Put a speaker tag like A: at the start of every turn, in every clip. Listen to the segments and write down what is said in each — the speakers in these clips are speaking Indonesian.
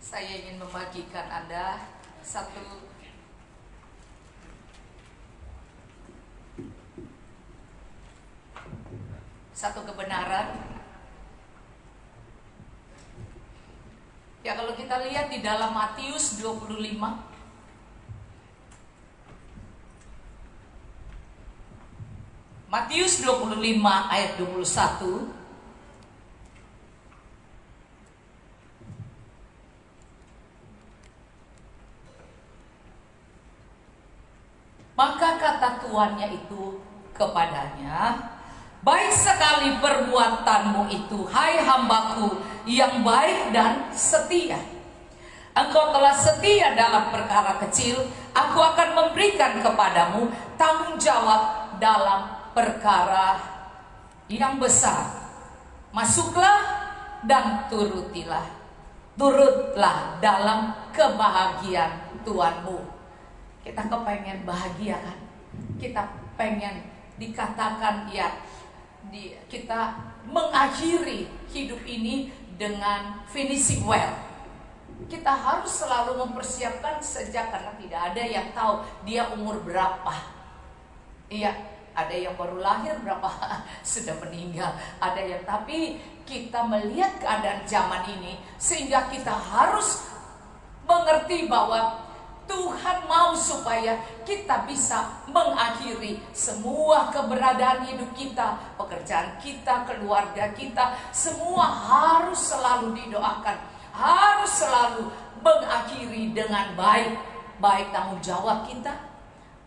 A: Saya ingin membagikan Anda satu kebenaran. Ya, kalau kita lihat di dalam Matius 25, Matius 25 ayat 21. Maka kata tuannya itu kepadanya, "Baik sekali perbuatanmu itu, hai hambaku yang baik dan setia. Engkau telah setia dalam perkara kecil, aku akan memberikan kepadamu tanggung jawab dalam perkara yang besar. Masuklah dan turutlah dalam kebahagiaan Tuhanmu." Kita kepengen bahagia kan? Kita pengen dikatakan kita mengakhiri hidup ini dengan finishing well. Kita harus selalu mempersiapkan sejak, karena tidak ada yang tahu dia umur berapa. Iya, ada yang baru lahir, berapa sudah meninggal. Ada yang, tapi kita melihat keadaan zaman ini sehingga kita harus mengerti bahwa Tuhan mau supaya kita bisa mengakhiri semua keberadaan hidup kita, pekerjaan kita, keluarga kita, semua harus selalu didoakan, harus selalu mengakhiri dengan baik. Baik tanggung jawab kita,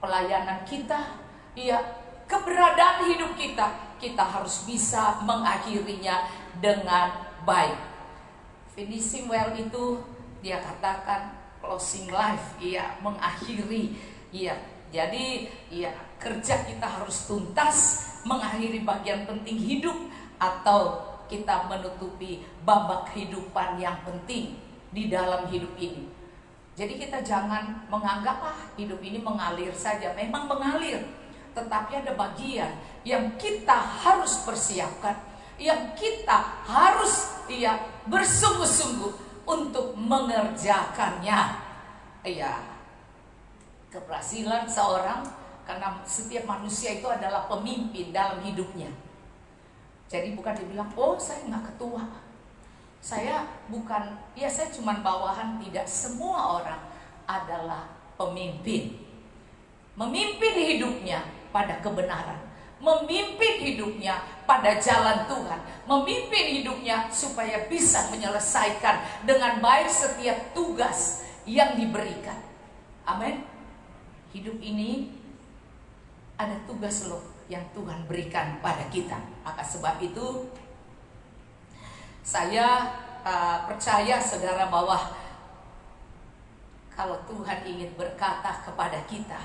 A: pelayanan kita, ya, keberadaan hidup kita harus bisa mengakhirinya dengan baik. Finishing well itu dia katakan closing life, iya, mengakhiri, iya. Jadi, iya, kerja kita harus tuntas, mengakhiri bagian penting hidup, atau kita menutupi babak kehidupan yang penting di dalam hidup ini. Jadi kita jangan menganggap hidup ini mengalir saja. Memang mengalir, tetapi ada bagian yang kita harus persiapkan, yang kita harus bersungguh-sungguh untuk mengerjakannya. Iya, keberhasilan seorang, karena setiap manusia itu adalah pemimpin dalam hidupnya. Jadi bukan dibilang, oh saya nggak ketua, saya bukan, ya saya cuma bawahan. Tidak, semua orang adalah pemimpin. Memimpin hidupnya pada kebenaran, memimpin hidupnya pada jalan Tuhan, memimpin hidupnya supaya bisa menyelesaikan dengan baik setiap tugas yang diberikan. Amin. Hidup ini ada tugas loh yang Tuhan berikan pada kita. Maka sebab itu saya percaya saudara bahwa kalau Tuhan ingin berkata kepada kita,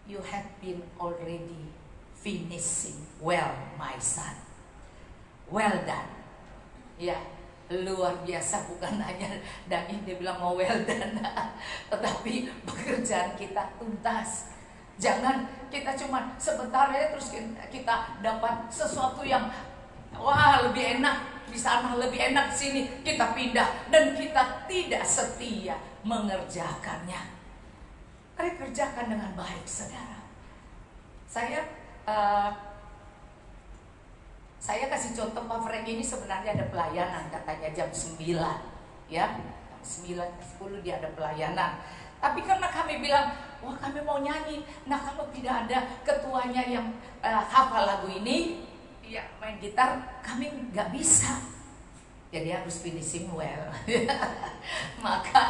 A: "You have been already finishing well, my son. Well done." Ya, luar biasa, bukan hanya Dani dia bilang mau well done, tetapi pekerjaan kita tuntas. Jangan kita cuma sebentar ya terus kita dapat sesuatu yang wah lebih enak di sana, lebih enak di sini, kita pindah dan kita tidak setia mengerjakannya. Kerjakan dengan baik, saudara. Saya kasih contoh, Pak Frank ini sebenarnya ada pelayanan, katanya jam 9, ya, jam 9, 10 dia ada pelayanan. Tapi karena kami bilang, wah kami mau nyanyi, nah kalau tidak ada ketuanya yang hafal lagu ini, ya main gitar, kami nggak bisa. Jadi harus finishing well. Maka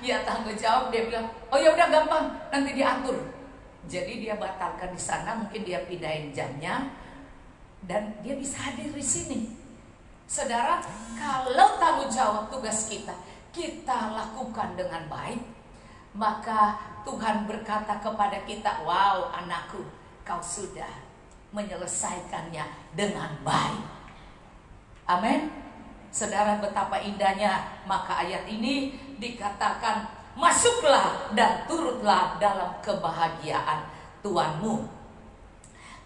A: ya tanggung jawab, dia bilang, oh ya udah gampang, nanti diatur. Jadi dia batalkan di sana, mungkin dia pindahin jamnya, dan dia bisa hadir di sini. Saudara, kalau tanggung jawab tugas kita lakukan dengan baik, maka Tuhan berkata kepada kita, wow anakku, kau sudah menyelesaikannya dengan baik. Amin. Saudara, betapa indahnya. Maka ayat ini dikatakan, masuklah dan turutlah dalam kebahagiaan Tuhanmu.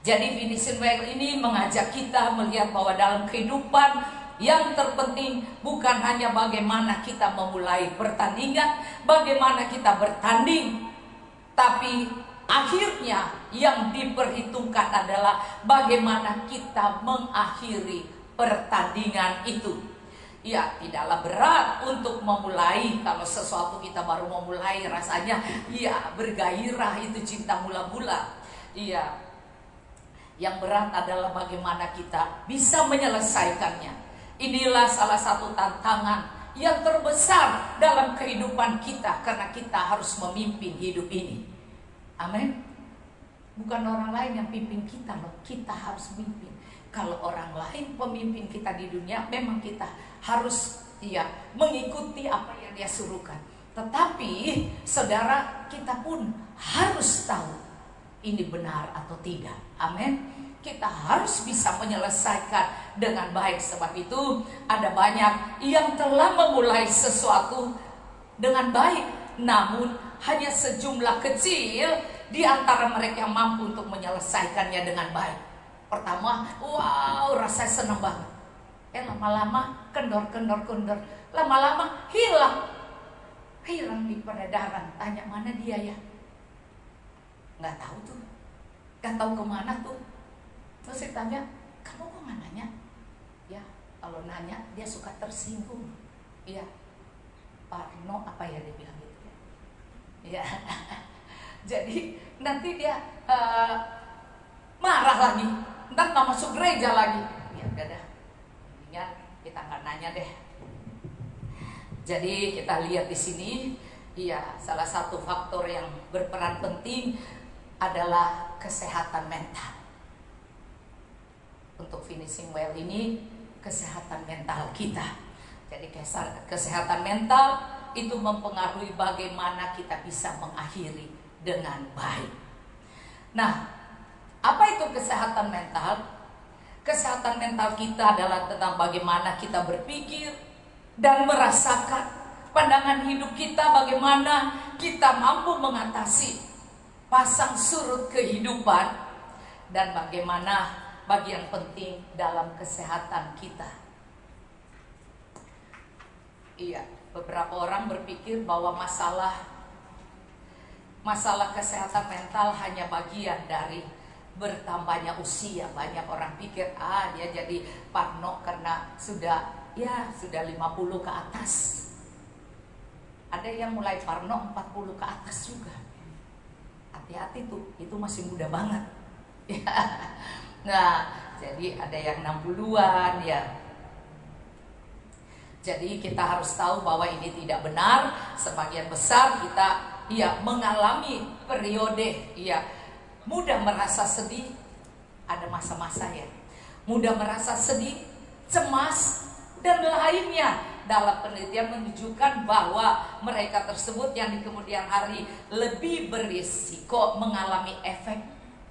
A: Jadi finishing well ini mengajak kita melihat bahwa dalam kehidupan yang terpenting bukan hanya bagaimana kita memulai pertandingan, bagaimana kita bertanding, tapi akhirnya yang diperhitungkan adalah bagaimana kita mengakhiri pertandingan itu. Ya, tidaklah berat untuk memulai. Kalau sesuatu kita baru memulai, rasanya ya bergairah, itu cinta mula-mula. Iya, yang berat adalah bagaimana kita bisa menyelesaikannya. Inilah salah satu tantangan yang terbesar dalam kehidupan kita, karena kita harus memimpin hidup ini. Amin. Bukan orang lain yang pimpin kita loh, kita harus memimpin. Kalau orang lain pemimpin kita di dunia, memang kita harus mengikuti apa yang dia suruhkan. Tetapi saudara, kita pun harus tahu ini benar atau tidak. Amin. Kita harus bisa menyelesaikan dengan baik. Sebab itu ada banyak yang telah memulai sesuatu dengan baik, namun hanya sejumlah kecil di antara mereka yang mampu untuk menyelesaikannya dengan baik. Pertama, wow, rasanya senang banget. Lama-lama kendor. Lama-lama hilang di peredaran. Tanya mana dia ya? Nggak tahu tuh. Nggak tahu kemana tuh. Terus saya tanya, kamu kok nggak nanya? Ya, kalau nanya dia suka tersinggung. Iya, Parno apa ya dia bilang gitu ya. Ya, jadi nanti dia marah lagi, ntar nggak masuk gereja lagi. Ya udah dah, mendingan kita nggak nanya deh. Jadi kita lihat di sini, iya, salah satu faktor yang berperan penting adalah kesehatan mental. Untuk finishing well ini, kesehatan mental kita. Jadi kesehatan mental itu mempengaruhi bagaimana kita bisa mengakhiri dengan baik. Nah, apa itu kesehatan mental? Kesehatan mental kita adalah tentang bagaimana kita berpikir dan merasakan pandangan hidup kita, bagaimana kita mampu mengatasi pasang surut kehidupan, dan bagaimana bagian penting dalam kesehatan kita. Iya, beberapa orang berpikir bahwa masalah kesehatan mental hanya bagian dari bertambahnya usia. Banyak orang pikir dia jadi parno karena sudah 50 ke atas. Ada yang mulai parno 40 ke atas juga. Hati-hati tuh, itu masih muda banget. Nah, jadi ada yang 60-an ya. Jadi kita harus tahu bahwa ini tidak benar. Sebagian besar kita mengalami periode mudah merasa sedih. Ada masa-masa ya, mudah merasa sedih, cemas, dan lainnya. Dalam penelitian menunjukkan bahwa mereka tersebut yang di kemudian hari lebih berisiko mengalami efek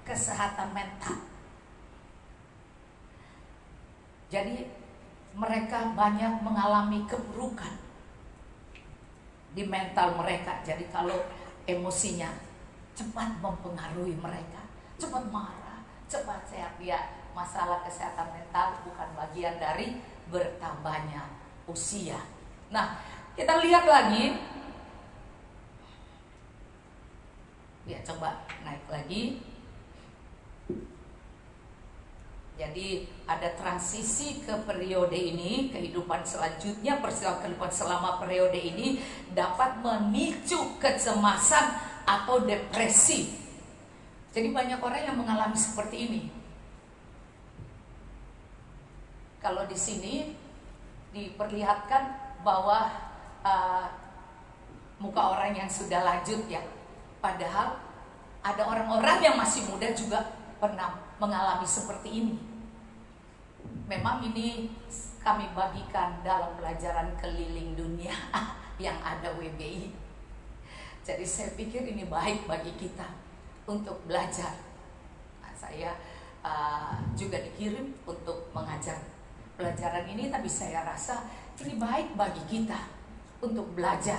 A: kesehatan mental. Jadi mereka banyak mengalami keburukan di mental mereka. Jadi kalau emosinya cepat mempengaruhi mereka, cepat marah, cepat sehat. Masalah kesehatan mental bukan bagian dari bertambahnya usia. Nah, kita lihat lagi. Ya, coba naik lagi. Jadi ada transisi ke periode ini, kehidupan selanjutnya, peristiwa kehidupan selama periode ini dapat memicu kecemasan atau depresi. Jadi banyak orang yang mengalami seperti ini. Kalau di sini diperlihatkan bahwa muka orang yang sudah lanjut ya, padahal ada orang-orang yang masih muda juga pernah mengalami seperti ini. Memang ini kami bagikan dalam pelajaran keliling dunia yang ada WBI. Jadi saya pikir ini baik bagi kita untuk belajar. Nah, saya juga dikirim untuk mengajar pelajaran ini, tapi saya rasa ini baik bagi kita untuk belajar,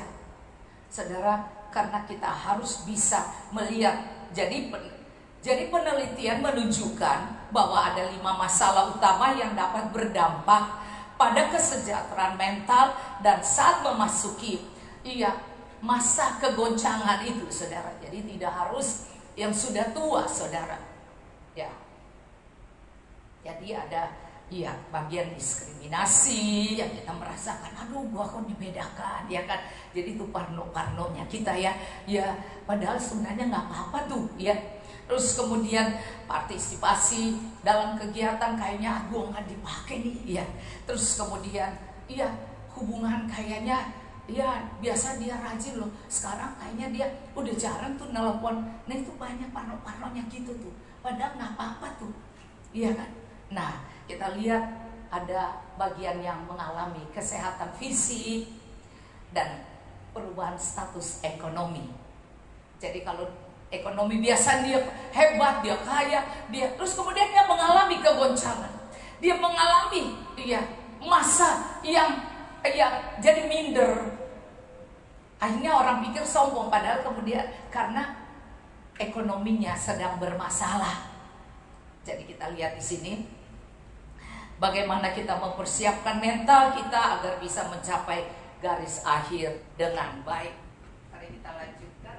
A: saudara, karena kita harus bisa melihat. Jadi penelitian menunjukkan bahwa ada 5 masalah utama yang dapat berdampak pada kesejahteraan mental dan saat memasuki masa kegoncangan itu, saudara. Jadi tidak harus yang sudah tua, saudara. Ya. Jadi ada bagian diskriminasi yang kita merasakan, aduh gua kok dibedakan, ya kan. Jadi itu parno-parnonya kita ya padahal sebenarnya nggak apa-apa tuh ya. Terus kemudian partisipasi dalam kegiatan, kayaknya gua nggak dipakai nih ya. Terus kemudian hubungan kayaknya biasa dia rajin loh, sekarang kayaknya dia udah jarang tuh nelpon. Nah itu banyak parno-parnonya gitu tuh, padahal nggak apa-apa tuh, iya kan. Nah kita lihat ada bagian yang mengalami kesehatan fisik dan perubahan status ekonomi. Jadi kalau ekonomi biasa dia hebat, dia kaya, terus kemudian dia mengalami kegoncangan, dia mengalami masa yang jadi minder. Akhirnya orang pikir sombong, padahal kemudian karena ekonominya sedang bermasalah. Jadi kita lihat di sini bagaimana kita mempersiapkan mental kita agar bisa mencapai garis akhir dengan baik. Mari kita lanjutkan.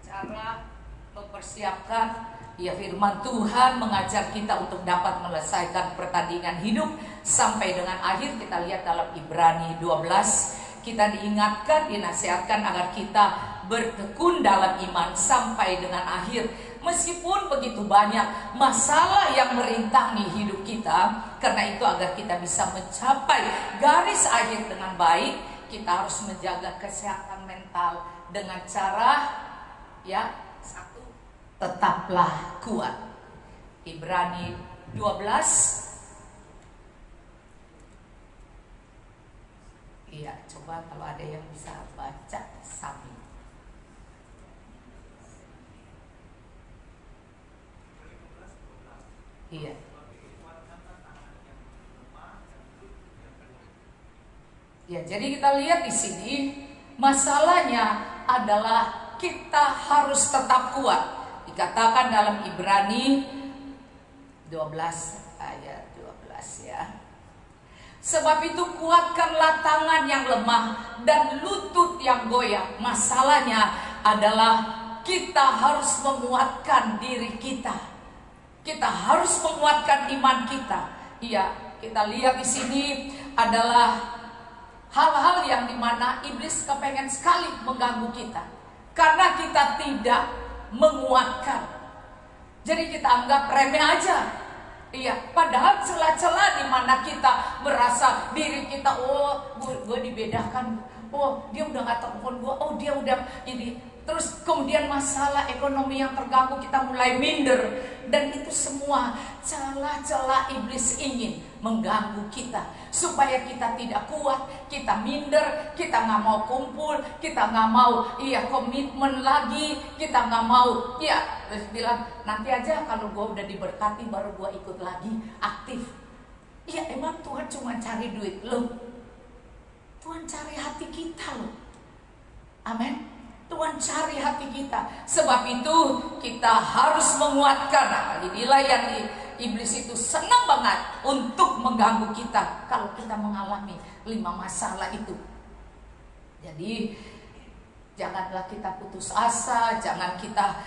A: Cara mempersiapkan. Firman Tuhan mengajar kita untuk dapat menyelesaikan pertandingan hidup sampai dengan akhir. Kita lihat dalam Ibrani 12, kita diingatkan, dinasihatkan agar kita bertekun dalam iman sampai dengan akhir. Meskipun begitu banyak masalah yang merintangi hidup kita, karena itu agar kita bisa mencapai garis akhir dengan baik, kita harus menjaga kesehatan mental dengan cara tetaplah kuat. Ibrani 12. Coba kalau ada yang bisa baca sami. Jadi kita lihat di sini masalahnya adalah kita harus tetap kuat. Dikatakan dalam Ibrani 12 ayat 12 ya. Sebab itu kuatkanlah tangan yang lemah dan lutut yang goyah. Masalahnya adalah kita harus menguatkan diri kita. Kita harus menguatkan iman kita. Kita lihat di sini adalah hal-hal yang dimana iblis kepengen sekali mengganggu kita, karena kita tidak menguatkan. Jadi kita anggap remeh aja. Padahal celah-celah di mana kita merasa diri kita, gue dibedakan, dia udah gak telepon gue, dia udah ini. Terus kemudian masalah ekonomi yang terganggu, kita mulai minder. Dan itu semua celah-celah iblis ingin mengganggu kita, supaya kita tidak kuat, kita minder, kita gak mau kumpul, kita gak mau komitmen lagi, kita gak mau terus bilang nanti aja kalau gue udah diberkati baru gue ikut lagi aktif. Emang Tuhan cuma cari duit lo? Tuhan cari hati kita loh. Amin. Tuhan cari hati kita. Sebab itu kita harus menguatkan. Nah, inilah yang iblis itu senang banget untuk mengganggu kita kalau kita mengalami 5 masalah itu. Jadi janganlah kita putus asa, jangan kita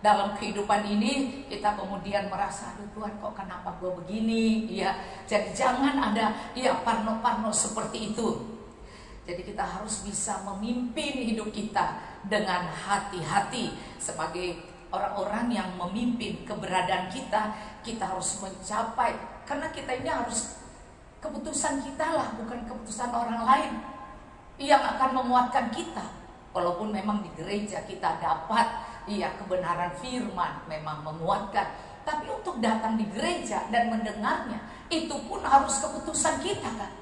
A: dalam kehidupan ini kita kemudian merasa, aduh Tuhan kok kenapa gue begini. Jadi jangan ada parno-parno seperti itu. Jadi kita harus bisa memimpin hidup kita dengan hati-hati. Sebagai orang-orang yang memimpin keberadaan kita, kita harus mencapai. Karena kita ini harus, keputusan kita lah, bukan keputusan orang lain yang akan menguatkan kita. Walaupun memang di gereja kita dapat kebenaran firman memang menguatkan, tapi untuk datang di gereja dan mendengarnya, itu pun harus keputusan kita kan.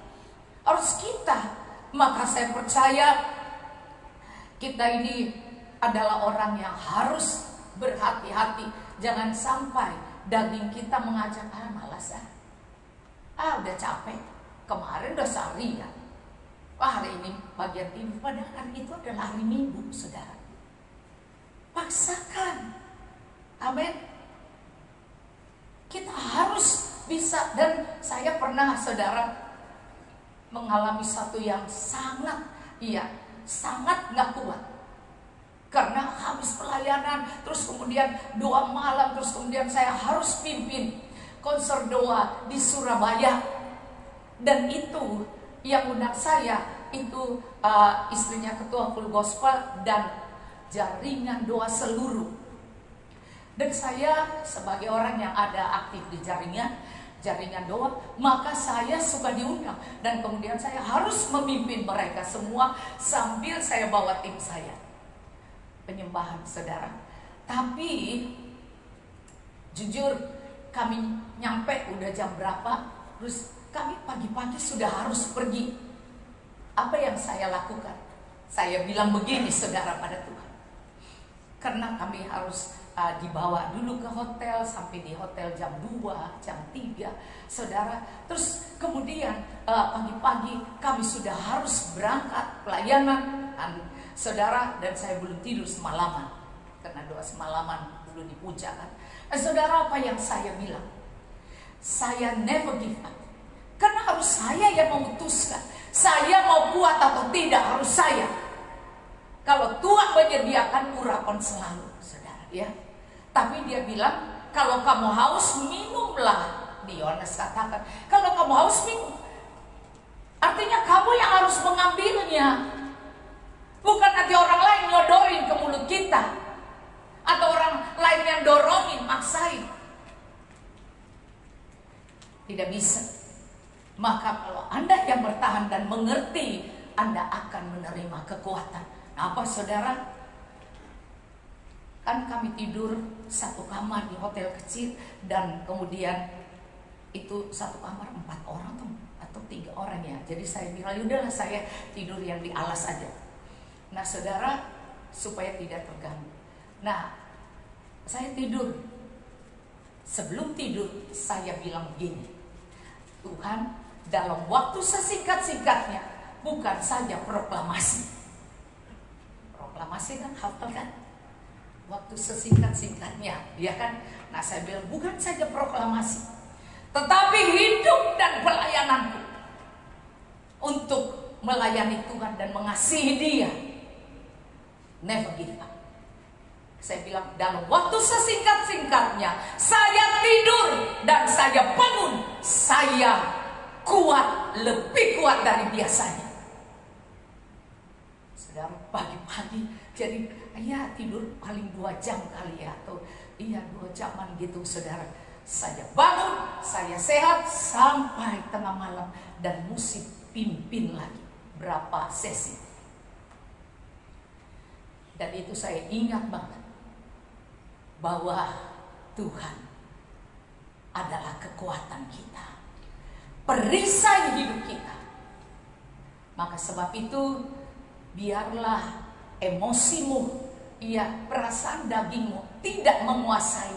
A: Harus kita. Maka saya percaya kita ini adalah orang yang harus berhati-hati. Jangan sampai daging kita mengajak, malas udah capek, kemarin udah seharian, hari ini bagian ini, padahal hari itu adalah hari Minggu, saudara. Paksakan. Amin. Kita harus bisa. Dan saya pernah, saudara, mengalami satu yang sangat nggak kuat. Karena habis pelayanan, terus kemudian doa malam, terus kemudian saya harus pimpin konser doa di Surabaya. Dan itu yang undang saya itu istrinya ketua full gospel dan jaringan doa seluruh. Dan saya sebagai orang yang ada aktif di jaringan doa, maka saya suka diundang. Dan kemudian saya harus memimpin mereka semua sambil saya bawa tim saya penyembahan, saudara. Tapi jujur, kami nyampe udah jam berapa, terus kami pagi-pagi sudah harus pergi. Apa yang saya lakukan? Saya bilang begini, saudara, pada Tuhan. Karena kami harus dibawa dulu ke hotel, sampai di hotel jam 2, jam 3, saudara. Terus kemudian pagi-pagi kami sudah harus berangkat pelayanan, saudara. Dan saya belum tidur semalaman, karena doa semalaman dulu dipujakan. Saudara, apa yang saya bilang? Saya never give up. Karena harus saya yang memutuskan. Saya mau kuat atau tidak, harus saya. Kalau Tuhan menyediakan, urapan selalu, saudara, ya. Tapi dia bilang, kalau kamu haus, minumlah. Di Yohanes katakan, kalau kamu haus, minum. Artinya kamu yang harus mengambilnya. Bukan nanti orang lain nyodorin ke mulut kita, atau orang lain yang dorongin, maksain. Tidak bisa. Maka kalau Anda yang bertahan dan mengerti, Anda akan menerima kekuatan. Apa, saudara? Kan kami tidur satu kamar di hotel kecil, dan kemudian itu satu kamar 4 orang atau 3 orang ya. Jadi saya bilang, yaudahlah saya tidur yang di alas aja. Nah, saudara, supaya tidak terganggu. Nah, saya tidur. Sebelum tidur saya bilang begini, Tuhan, dalam waktu sesingkat-singkatnya, bukan saja proklamasi. Proklamasi kan hafal kan? Waktu sesingkat-singkatnya, ya kan? Nah, saya bilang bukan saja proklamasi, tetapi hidup dan pelayananku untuk melayani Tuhan dan mengasihi Dia. Never give up. Saya bilang dalam waktu sesingkat-singkatnya, saya tidur dan saya bangun, saya kuat, lebih kuat dari biasanya. Saudara, pagi-pagi jadi ya tidur paling 2 jam kali ya, atau 2 jaman gitu, saudara. Saya bangun, saya sehat sampai tengah malam, dan mesti pimpin lagi berapa sesi. Dan itu saya ingat banget bahwa Tuhan adalah kekuatan kita, perisai hidup kita. Maka sebab itu, biarlah emosimu, perasaan dagingmu tidak menguasai,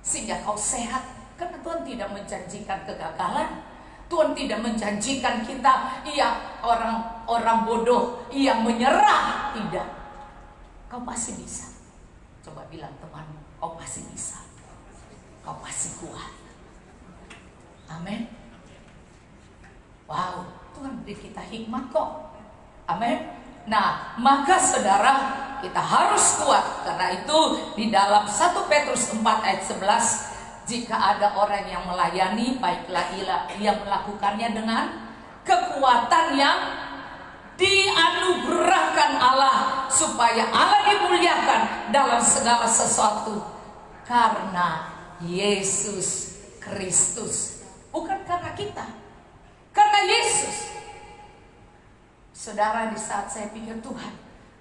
A: sehingga kau sehat. Karena Tuhan tidak menjanjikan kegagalan. Tuhan tidak menjanjikan kita orang bodoh yang menyerah. Tidak. Kau pasti bisa. Coba bilang temanmu, kau pasti bisa. Kau pasti kuat. Amin. Wow, Tuhan beri kita hikmat kok. Amin. Nah, maka saudara, kita harus kuat. Karena itu di dalam 1 Petrus 4 ayat 11, jika ada orang yang melayani, baiklah ia melakukannya dengan kekuatan yang dianugerahkan Allah, supaya Allah dimuliakan dalam segala sesuatu karena Yesus Kristus. Bukan karena kita, karena Yesus. Saudara, di saat saya pikir, Tuhan,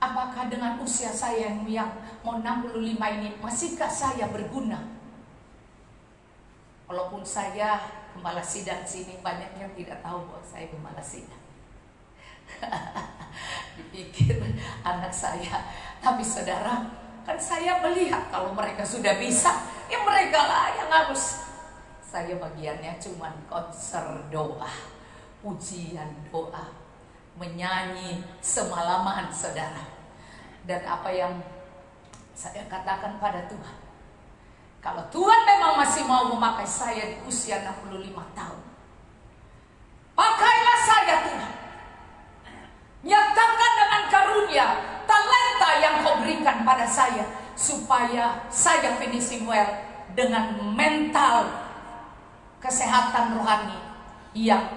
A: apakah dengan usia saya yang mau 65 ini, masihkah saya berguna? Walaupun saya gembala sidang sini, banyak yang tidak tahu bahwa saya gembala sidang. Dipikir anak saya. Tapi saudara, kan saya melihat kalau mereka sudah bisa, ya mereka lah yang harus. Saya bagiannya cuman konser doa, pujian doa, menyanyi semalaman, saudara. Dan apa yang saya katakan pada Tuhan, Kalau Tuhan memang masih mau memakai saya di usia 65 tahun, pakailah saya Tuhan. Nyatakan dengan karunia, talenta yang kau berikan pada saya, supaya saya finishing well dengan mental kesehatan rohani yang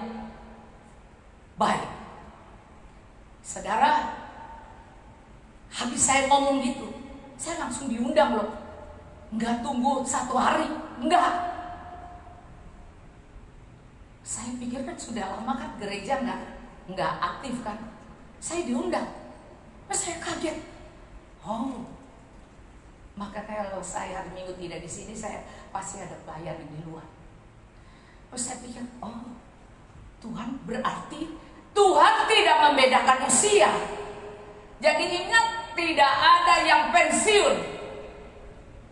A: baik. Saudara, habis saya ngomong gitu, saya langsung diundang loh. Enggak tunggu 1 hari, enggak. Saya pikir kan sudah lama kan gereja enggak aktif kan. Saya diundang. Saya kaget. Oh, maka kalau saya hari Minggu tidak di sini, saya pasti ada pelayan di luar. Terus saya pikir, oh, Tuhan berarti Tuhan tidak membedakan usia. Jadi ingat, tidak ada yang pensiun.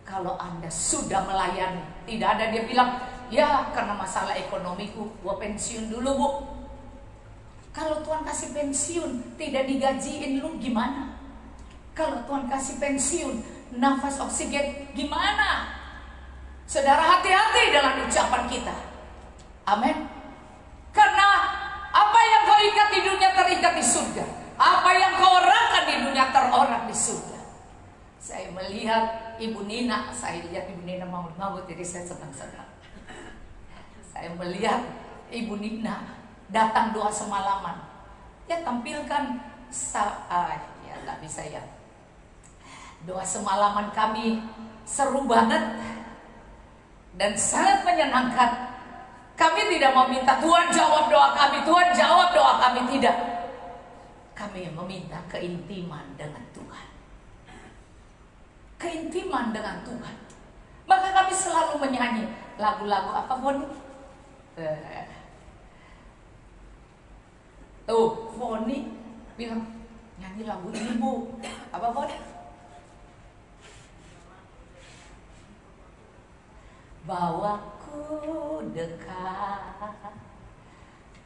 A: Kalau Anda sudah melayani, tidak ada dia bilang, ya karena masalah ekonomiku, gua pensiun dulu bu. Kalau Tuhan kasih pensiun, tidak digajiin lu gimana? Kalau Tuhan kasih pensiun, nafas oksigen gimana? Saudara, hati-hati dengan ucapan kita. Amin. Karena apa yang kau ikat di dunia terikat di surga. Apa yang kau orangkan di dunia terorak di surga. Saya melihat Ibu Nina, saya lihat Ibu Nina maut-maut, jadi saya senang-senang. Saya melihat Ibu Nina datang doa semalaman. Dia tampilkan ya nggak bisa ya. Doa semalaman kami seru banget dan sangat menyenangkan. Kami tidak meminta Tuhan jawab doa kami, Tuhan jawab doa kami, tidak. Kami meminta keintiman dengan Tuhan. Keintiman dengan Tuhan. Maka kami selalu menyanyi lagu-lagu apa pun. Tuh, Foni bilang nyanyi lagu ini bu. Apa Foni? Bawaku dekat,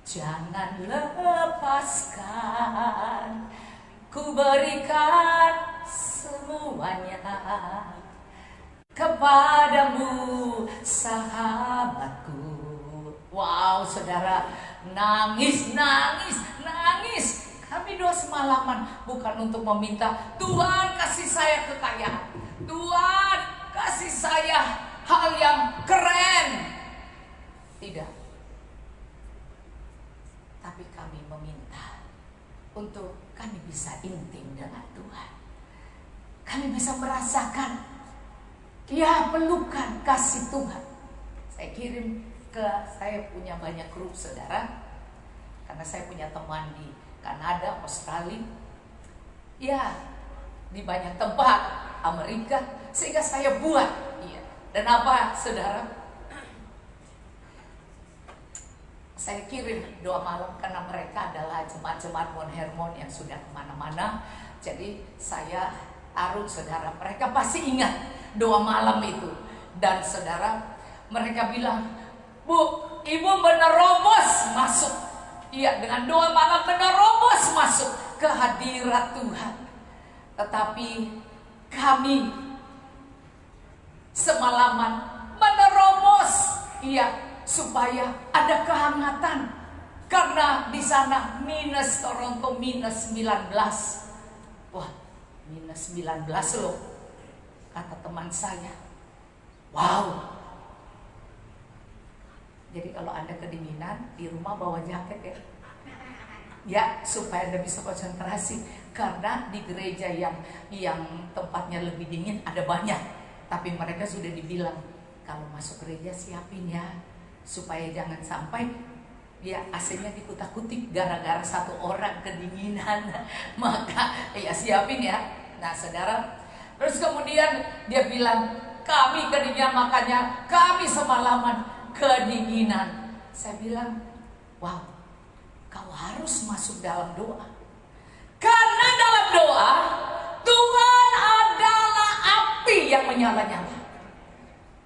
A: jangan lepaskan, ku berikan semuanya kepadamu sahabatku. Wow, saudara, nangis. Kami doa semalaman bukan untuk meminta Tuhan kasih saya kekayaan, Tuhan kasih saya hal yang keren. Tidak. Tapi kami meminta untuk kami bisa intim dengan Tuhan. Kami bisa merasakan ya pelukan kasih Tuhan. Saya kirim saya punya banyak grup saudara, karena saya punya teman di Kanada, Australia, ya di banyak tempat, Amerika, sehingga saya buat. Iya. Dan apa saudara? Saya kirim doa malam karena mereka adalah jemaat-jemaat Mount Hermon yang sudah kemana-mana. Jadi saya taruh saudara, mereka pasti ingat doa malam itu. Dan saudara, mereka bilang, Bu, Ibu menerobos masuk. Iya, dengan doa malam menerobos masuk ke hadirat Tuhan. Tetapi kami semalaman menerobos, iya, supaya ada kehangatan. Karena di sana minus Toronto minus 19. Wah, minus 19 loh, kata teman saya. Wow. Jadi kalau Anda kedinginan, di rumah bawa jaket ya. Ya, supaya Anda bisa konsentrasi. Karena di gereja yang tempatnya lebih dingin ada banyak. Tapi mereka sudah dibilang, kalau masuk gereja siapin ya, supaya jangan sampai ya AC-nya dikutak-kutik gara-gara satu orang kedinginan. Maka ya siapin ya. Nah saudara, terus kemudian dia bilang, kami kedinginan, makanya kami semalaman kedinginan. Saya bilang, wow, kau harus masuk dalam doa. Karena dalam doa Tuhan adalah api yang menyala-nyala.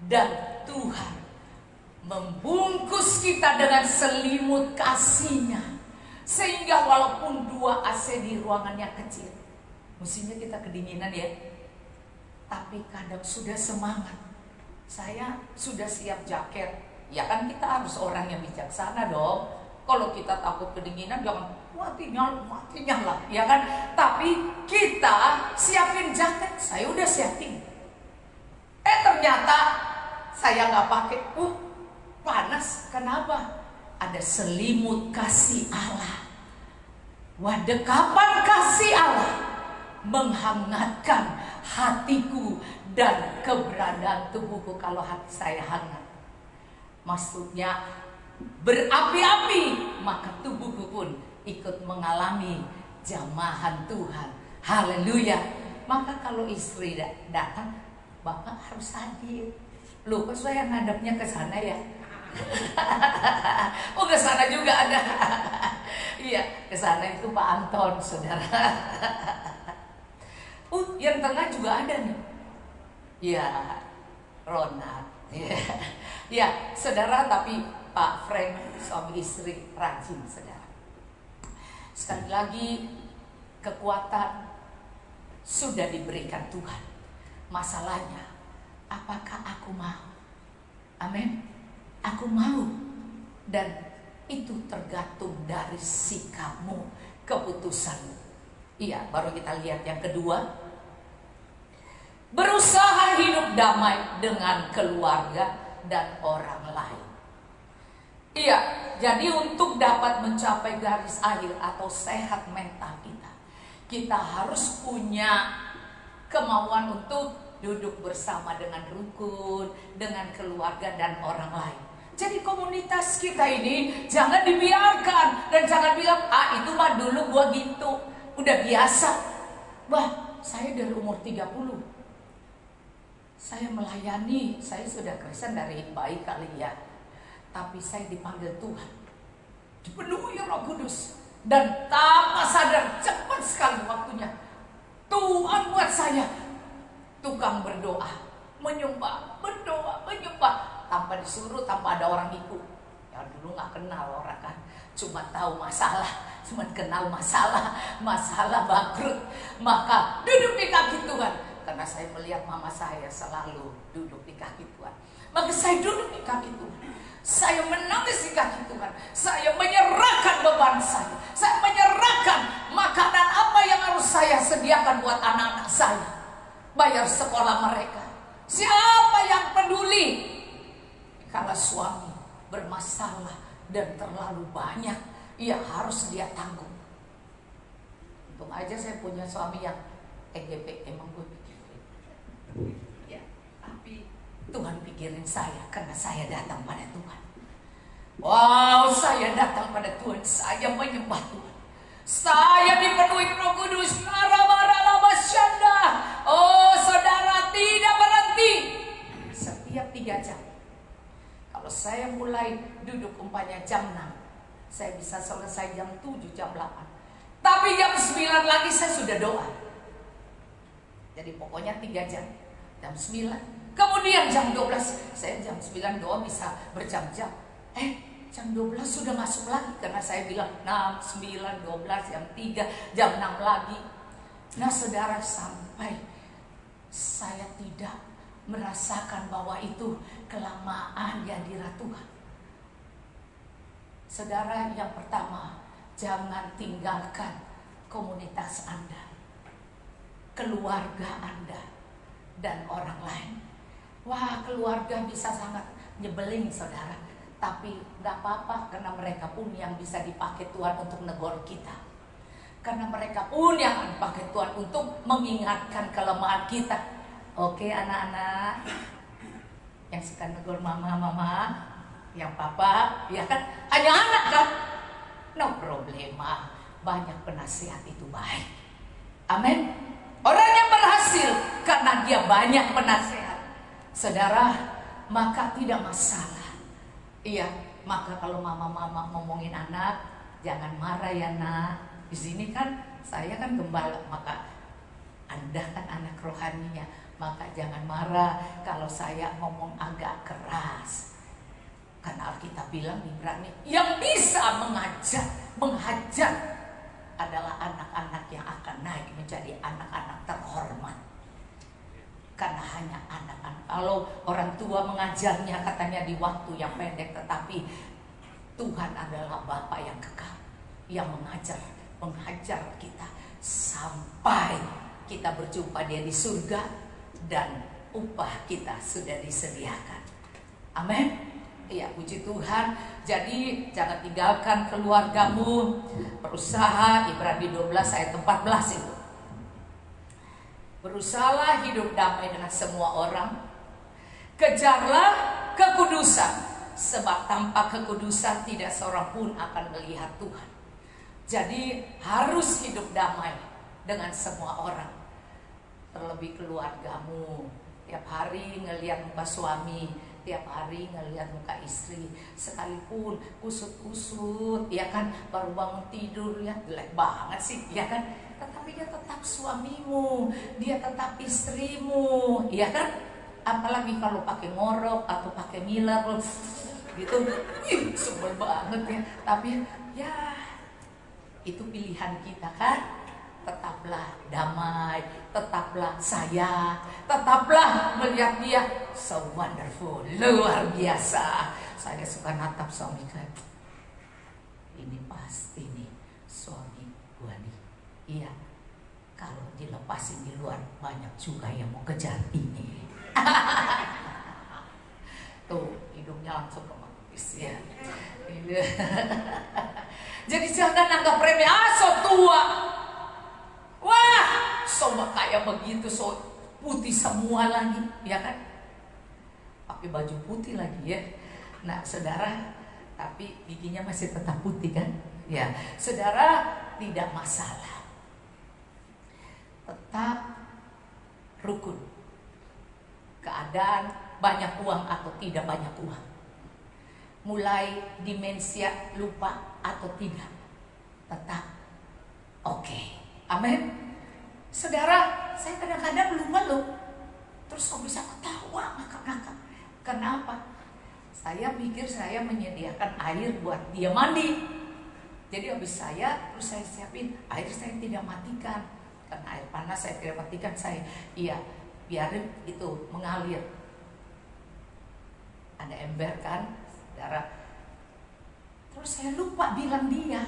A: Dan Tuhan membungkus kita dengan selimut kasih-Nya. Sehingga walaupun 2 AC di ruangannya kecil, mestinya kita kedinginan ya, tapi kadang sudah semangat. Saya sudah siap jaket. Ya kan kita harus orang yang bijaksana dong. Kalau kita takut kedinginan jangan matinya lah, ya kan? Tapi kita siapin jaket, saya udah siapin. Ternyata saya nggak pakai. Panas. Kenapa? Ada selimut kasih Allah. Dekapan kasih Allah menghangatkan hatiku dan keberadaan tubuhku. Kalau hati saya hangat, maksudnya berapi-api, maka tubuhku pun ikut mengalami jamahan Tuhan. Haleluya. Maka kalau istri datang, bapak harus hadir. Loh, kok saya ngadepnya ke sana ya? Oh, ke sana juga ada. Iya, ke sana itu Pak Anton, saudara. Yang tengah juga ada nih. Ya, Ronald. Ya, saudara, tapi Pak Frank suami istri rajin, saudara. Sekali lagi, kekuatan sudah diberikan Tuhan. Masalahnya, apakah aku mau? Amin. Aku mau. Dan itu tergantung dari sikapmu, keputusanmu. Iya, baru kita lihat yang kedua. Berusaha hidup damai dengan keluarga dan orang lain. Iya, jadi untuk dapat mencapai garis akhir atau sehat mental kita harus punya kemauan untuk duduk bersama dengan rukun, dengan keluarga dan orang lain. Jadi komunitas kita ini jangan dibiarkan dan jangan bilang, itu mah dulu gua gitu, udah biasa. Wah, saya dari umur 30. Saya melayani, saya sudah Kristen dari bayi kali ya. Tapi saya dipanggil Tuhan, dipenuhi Roh Kudus, dan tanpa sadar cepat sekali waktunya Tuhan buat saya tukang berdoa, menyembah, berdoa, menyembah, tanpa disuruh, tanpa ada orang ikut. Ya dulu nggak kenal orang kan, cuma tahu masalah, cuma kenal masalah bangkrut, maka duduk di kaki Tuhan. Karena saya melihat mama saya selalu duduk di kaki Tuhan, maka saya duduk di kaki Tuhan. Saya menangis di kaki Tuhan. Saya menyerahkan beban saya menyerahkan makanan apa yang harus saya sediakan buat anak-anak saya, bayar sekolah mereka. Siapa yang peduli kalau suami bermasalah dan terlalu banyak, ya harus dia tanggung. Untung aja saya punya suami yang EGP, emang gue pikirin. Ya, tapi Tuhan pikirin saya karena saya datang pada Tuhan. Wow, saya datang pada Tuhan, saya menyembah Tuhan. Saya dipenuhi Roh Kudus. Oh, saudara, tidak berhenti. Setiap 3 jam. Kalau saya mulai duduk umpamanya jam 6, saya bisa selesai jam 7, jam 8. Tapi jam 9 lagi saya sudah doa. Jadi pokoknya 3 jam. Jam 9. Kemudian jam 12, saya jam 9 doa bisa berjam-jam. Jam 12 sudah masuk lagi, karena saya bilang 6, 9, 12, jam 3, jam 6 lagi. Nah saudara, sampai saya tidak merasakan bahwa itu kelamaan di hadirat Tuhan. Saudara, yang pertama, jangan tinggalkan komunitas Anda, keluarga Anda, dan orang lain. Wah, keluarga bisa sangat nyebelin, saudara. Tapi gak apa-apa, karena mereka pun yang bisa dipakai Tuhan untuk negor kita. Karena mereka pun yang dipakai Tuhan untuk mengingatkan kelemahan kita. Oke, anak-anak yang suka negor mama, yang papa, ya kan? Hanya anak kan? No problema. Banyak penasihat itu baik. Amin. Orang yang berhasil karena dia banyak penasihat, saudara, maka tidak masalah. Iya, maka kalau mama-mama ngomongin anak, jangan marah ya nak. Di sini kan saya kan gembala, maka Anda kan anak rohaninya, maka jangan marah kalau saya ngomong agak keras. Karena Alkitab bilang di Ibrani, yang bisa menghajar adalah anak-anak yang akan naik menjadi anak-anak terhormat. karena hanya anak-anak. Kalau orang tua mengajarnya katanya di waktu yang pendek, tetapi Tuhan adalah Bapa yang kekal, yang mengajar kita sampai kita berjumpa Dia di surga dan upah kita sudah disediakan. Amin. Ya, puji Tuhan. Jadi jangan tinggalkan keluargamu. Berusaha, Ibrani 12 ayat 14 itu. Berusahalah hidup damai dengan semua orang. Kejarlah kekudusan, sebab tanpa kekudusan tidak seorang pun akan melihat Tuhan. Jadi harus hidup damai dengan semua orang. Terlebih keluargamu. Tiap hari ngelihat muka suami, tiap hari ngelihat muka istri, sekalipun kusut-kusut, ya kan, baru bangun tidur, lihat jelek banget sih, ya kan, tetapi dia tetap suamimu, dia tetap istrimu, ya kan. Apalagi kalau pakai ngorok atau pakai miler gitu, sebel banget ya. Tapi ya itu pilihan kita kan. Tetaplah damai, tetaplah sayang, tetaplah melihat Dia so wonderful, luar biasa. Saya suka natap suami saya. Ini pasti nih suami gua nih. Iya, kalau dilepasin di luar banyak juga yang mau kejar ini. Tuh hidungnya langsung kemapis ya. Jadi jangan anggap remeh, so tua. Wah, sobat kayak begitu, so putih semua lagi, ya kan? Pakai baju putih lagi ya. Nah, saudara, tapi giginya masih tetap putih kan? Ya, saudara, tidak masalah. Tetap rukun. Keadaan banyak uang atau tidak banyak uang. Mulai demensia, lupa atau tidak, tetap oke. Amin. Saudara, saya kadang-kadang lupa loh. Terus kok bisa ketawa ngakak-ngakak. Kenapa? Saya pikir saya menyediakan air buat dia mandi. Jadi habis terus saya siapin air, saya tidak matikan. Karena air panas saya tidak matikan, saya biarin itu mengalir. Ada ember kan, saudara. Terus saya lupa bilang dia.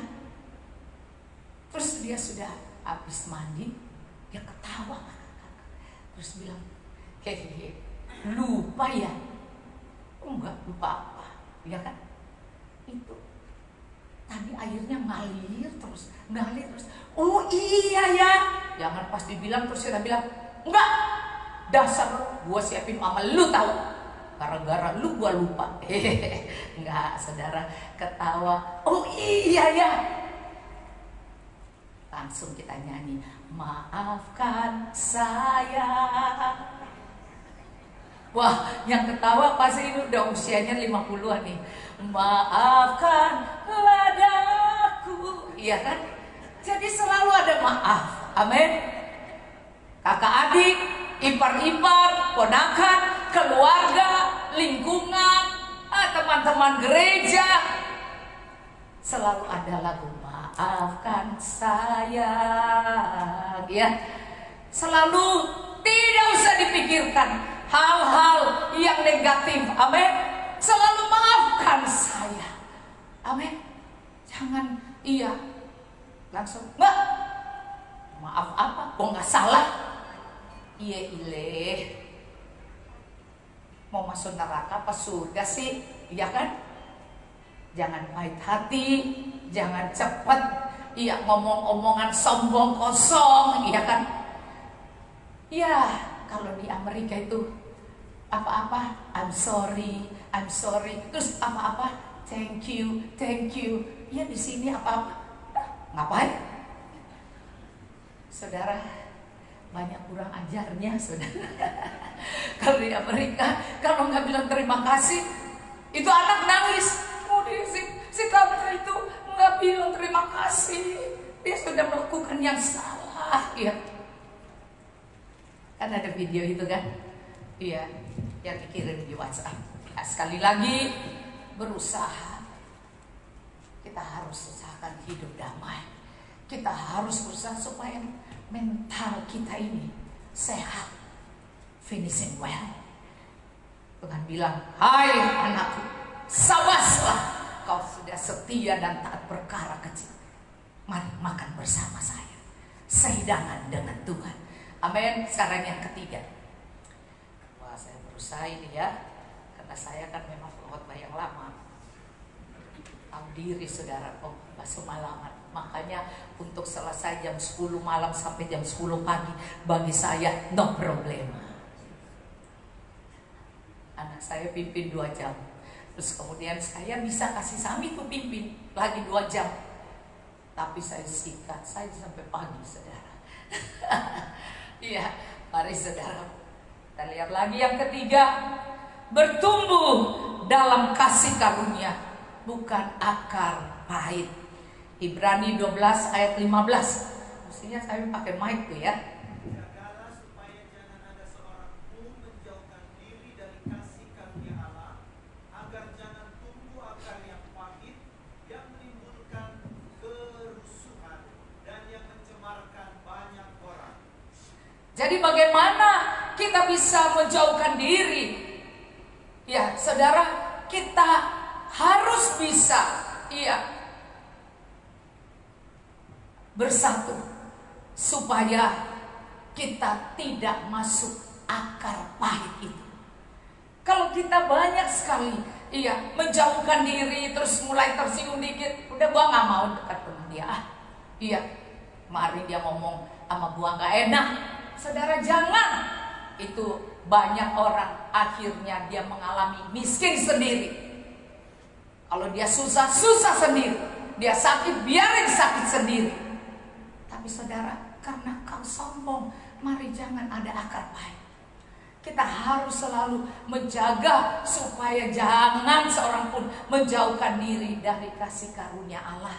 A: Terus dia sudah habis mandi, dia ketawa, terus bilang, hehehe, lupa ya? Enggak lupa apa, ya kan? Itu tadi airnya ngalir terus. Oh iya ya, jangan pas dibilang terus kita bilang, enggak, dasar gua siapin mama lu tahu, gara-gara lu gua lupa. Hehehe, enggak, saudara, ketawa. Oh iya ya. Langsung kita nyanyi, maafkan saya. Wah, yang ketawa pasti ini udah usianya 50-an nih. Maafkanlah aku, iya kan? Jadi selalu ada maaf. Amin. Kakak adik, ipar-ipar, ponakan, keluarga, lingkungan, teman-teman gereja, selalu ada lagu maafkan saya, ya. Selalu tidak usah dipikirkan hal-hal yang negatif. Amin. Selalu maafkan saya. Amin. Jangan langsung enggak. Maaf apa? Kok nggak salah? Iya mau masuk neraka apa sudah sih? Iya kan? Jangan pahit hati, jangan cepat ngomong-omongan sombong kosong, iya kan? Ya, kalau di Amerika itu apa-apa I'm sorry, terus apa-apa thank you. Ya di sini apa-apa ngapain? Saudara, banyak kurang ajarnya, saudara. Kalau di Amerika, kalau nggak bilang terima kasih, itu anak nangis. Si tante itu nggak bilang terima kasih, dia sudah melakukan yang salah, ya. Kan ada video itu kan, iya, yang dikirim di WhatsApp. Nah, sekali lagi berusaha, kita harus usahakan hidup damai. Kita harus berusaha supaya mental kita ini sehat, finishing well. Tuhan bilang, hai anakku, sabaslah, kau sudah setia dan taat perkara kecil. Mari makan bersama saya, sehidangan dengan Tuhan. Amin. Sekarang yang ketiga. Wah, saya berusaha ini ya, karena saya kan memang pengkhotbah yang lama. Tahu diri saudara, semalaman. Makanya untuk selesai jam 10 malam sampai jam 10 pagi, bagi saya no problema. Anak saya pimpin 2 jam, terus kemudian saya bisa kasih Sami tuh pimpin lagi 2 jam. Tapi saya sikat, saya sampai pagi saudara. Iya, mari saudara. Kita lihat lagi yang ketiga, bertumbuh dalam kasih karunia, bukan akar pahit. Ibrani 12 ayat 15. Mestinya saya pakai mic tuh ya.
B: Jagalah supaya jangan ada seorang pun menjauhkan diri dari kasih karunia Allah, agar jangan tumbuh akar yang pahit, yang menimbulkan kerusuhan dan yang mencemarkan banyak orang.
A: Jadi bagaimana kita bisa menjauhkan diri? Ya, saudara, kita harus bisa, bersatu supaya kita tidak masuk akar pahit itu. Kalau kita banyak sekali menjauhkan diri, terus mulai tersinggung dikit, udah gua nggak mau dekat dengan dia. Mari dia ngomong sama gua nggak enak. Saudara, jangan. Itu banyak orang akhirnya dia mengalami miskin sendiri. Kalau dia susah sendiri, dia sakit biarin sakit sendiri. Tapi saudara, karena kau sombong, mari jangan ada akar pahit. Kita harus selalu menjaga supaya jangan seorang pun menjauhkan diri dari kasih karunia Allah.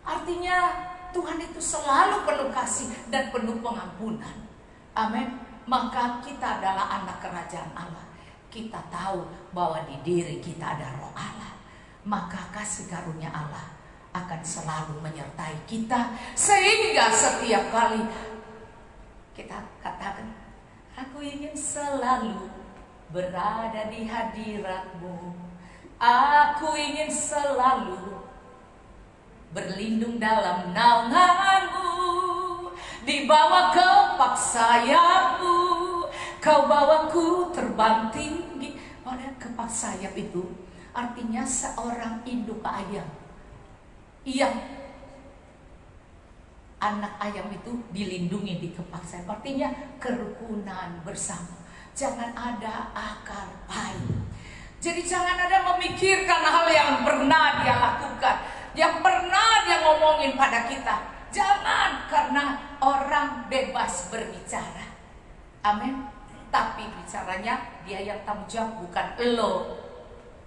A: Artinya Tuhan itu selalu penuh kasih dan penuh pengampunan. Amin. Maka kita adalah anak kerajaan Allah. Kita tahu bahwa di diri kita ada roh Allah. Maka kasih karunia Allah akan selalu menyertai kita, sehingga setiap kali kita katakan, aku ingin selalu berada di hadirat-Mu. Aku ingin selalu berlindung dalam naungan-Mu, dibawa kepak sayap-Mu. Kau bawaku terbang tinggi. Pada kepak sayap itu artinya seorang induk ayam. Anak ayam itu dilindungi di kepak sayap, artinya kerukunan bersama. Jangan ada akar pahit. Jadi jangan ada memikirkan hal yang pernah dia lakukan, yang pernah dia ngomongin pada kita. Jangan, karena orang bebas berbicara. Amin. Tapi bicaranya dia yang tanggung jawab, bukan elo.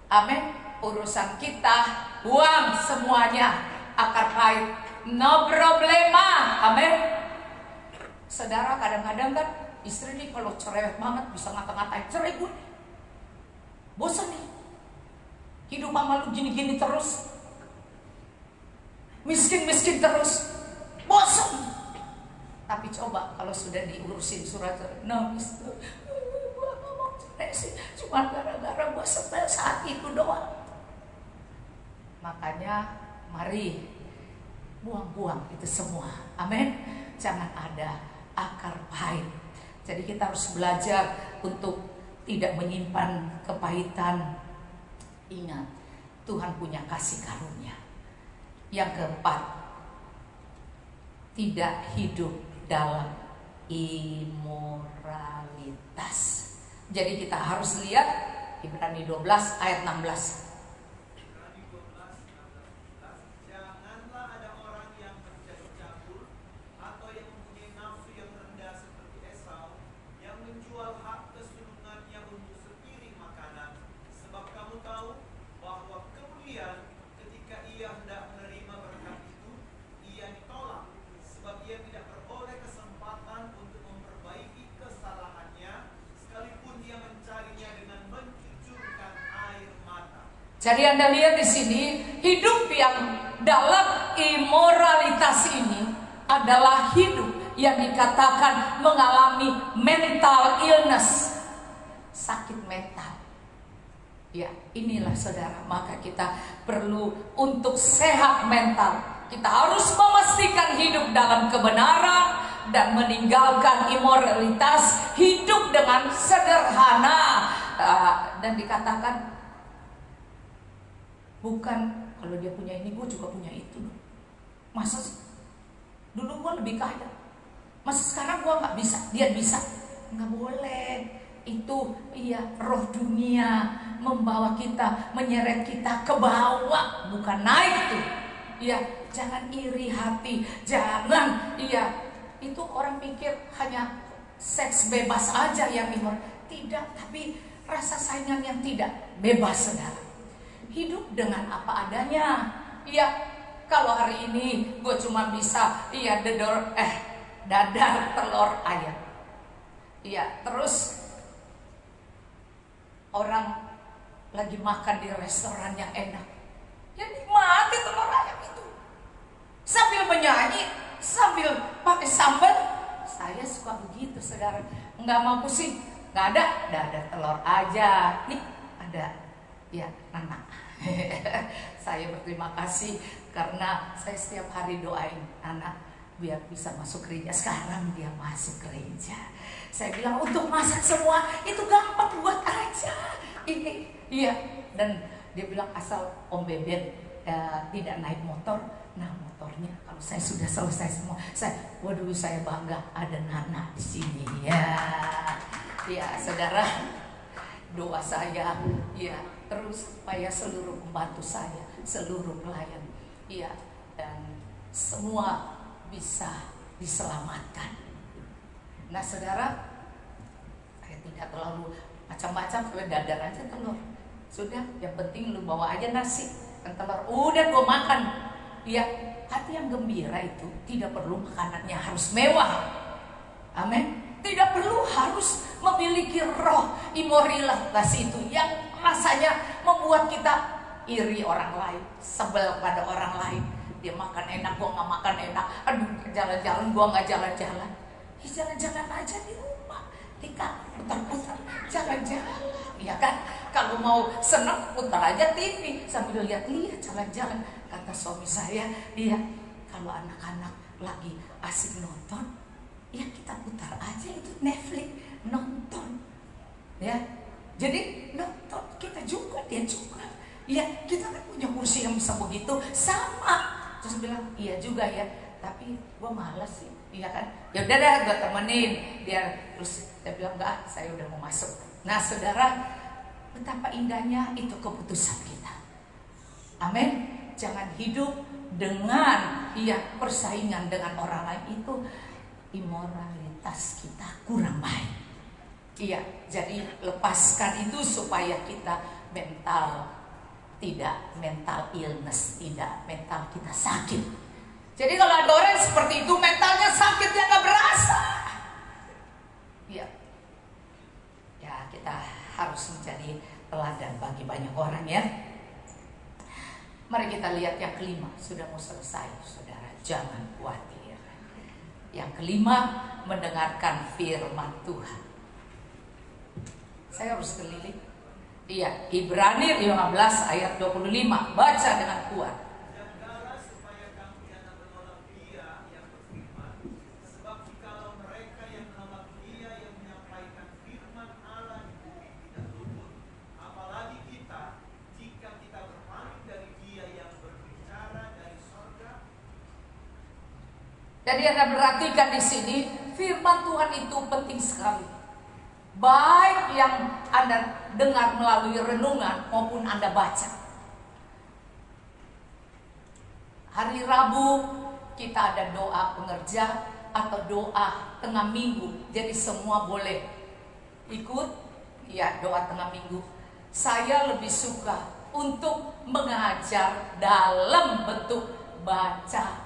A: Amin. Urusan kita, buang semuanya akar pahit, no problema. Amin. Saudara, kadang-kadang kan istri nih kalau cerewet banget bisa ngata-ngatain, cerai gue, bosan nih hidup sama lu gini-gini terus, miskin-miskin terus, bosan. Tapi coba kalau sudah diurusin surat cerai, nangis, gue gak mau cerai sih, cuma gara-gara gue setel saat itu doang. Makanya mari buang-buang itu semua. Amin. Jangan ada akar pahit. Jadi kita harus belajar untuk tidak menyimpan kepahitan. Ingat, Tuhan punya kasih karunia. Yang keempat, tidak hidup dalam imoralitas. Jadi kita harus lihat Ibrani 12 ayat 16. Jadi Anda lihat di sini, hidup yang dalam imoralitas ini adalah hidup yang dikatakan mengalami mental illness, sakit mental. Ya, inilah saudara, maka kita perlu untuk sehat mental. Kita harus memastikan hidup dalam kebenaran dan meninggalkan imoralitas, hidup dengan sederhana. Dan dikatakan bukan kalau dia punya ini, gue juga punya itu. Masa dulu gue lebih kaya, masa sekarang gue gak bisa, dia bisa? Gak boleh. Itu iya, roh dunia membawa kita, menyeret kita ke bawah, bukan naik tuh. Iya, jangan iri hati, jangan. Iya, itu orang pikir hanya seks bebas aja yang imor. Tidak, tapi rasa saingan yang tidak bebas, saudara. Hidup dengan apa adanya. Iya, kalau hari ini gue cuma bisa dadar telur ayam. Iya, terus orang lagi makan di restoran yang enak, ya nikmati telur ayam itu sambil menyanyi, sambil pakai sambal. Saya suka begitu, saudara. Nggak mau pusing, nggak ada dadar telur aja. Nih ada, ya Nana. Saya berterima kasih karena saya setiap hari doain anak biar bisa masuk gereja. Sekarang dia masuk gereja. Saya bilang untuk masak semua itu gampang, buat aja ini. Iya, dan dia bilang asal Om Beben tidak naik motor. Nah, motornya kalau saya sudah selesai semua, waduh saya bangga ada Nana di sini. Ya saudara, doa saya ya terus supaya seluruh pembantu saya, seluruh pelayan, ya, dan semua bisa diselamatkan. Nah saudara, saya tidak terlalu macam-macam, dadar aja telur. Sudah, yang penting lu bawa aja nasi dan telur. Udah gue makan. Ya, hati yang gembira itu tidak perlu makanannya harus mewah. Amin. Tidak perlu harus memiliki roh imoralitas itu yang rasanya membuat kita iri orang lain, sebel pada orang lain. Dia makan enak, gua nggak makan enak. Aduh, jalan-jalan gua nggak jalan-jalan. Ya, jalan-jalan aja di rumah, tika putar-putar, jalan-jalan, ya kan? Kalau mau senang putar aja TV sambil lihat-lihat jalan-jalan. Kata suami saya, dia kalau anak-anak lagi asik nonton, ya kita putar aja itu Netflix, nonton, ya. Jadi nonton, kita juga, dia juga. Ya, kita kan punya kursi yang bisa begitu, sama. Terus bilang, iya juga ya, tapi gua malas sih, iya kan? Ya udah dah, gua temenin dia. Terus dia bilang, enggak, saya udah mau masuk. Nah saudara, betapa indahnya itu keputusan kita. Amin. Jangan hidup dengan persaingan dengan orang lain, itu imoralitas kita kurang baik. Iya, jadi lepaskan itu supaya kita mental illness, tidak mental kita sakit. Jadi kalau ada orang seperti itu mentalnya sakit, yang nggak berasa. Ya, kita harus menjadi teladan bagi banyak orang ya. Mari kita lihat yang kelima, sudah mau selesai, saudara. Jangan khawatir. Yang kelima, mendengarkan firman Tuhan. Saya harus keliling. Iya, Ibrani 15 ayat 25. Baca dengan kuat.
B: Jagalah supaya kamu jangan menolak Dia yang berfirman. Sebab jikalau mereka yang menolak Dia yang menyampaikan firman Allah di bumi tidak luput, apalagi kita, jika kita berpaling dari Dia yang berbicara dari sorga.
A: Jadi Anda perhatikan di sini, firman Tuhan itu penting sekali. Baik yang Anda dengar melalui renungan maupun Anda baca. Hari Rabu kita ada doa pengerja atau doa tengah minggu. Jadi semua boleh ikut ya doa tengah minggu. Saya lebih suka untuk mengajar dalam bentuk baca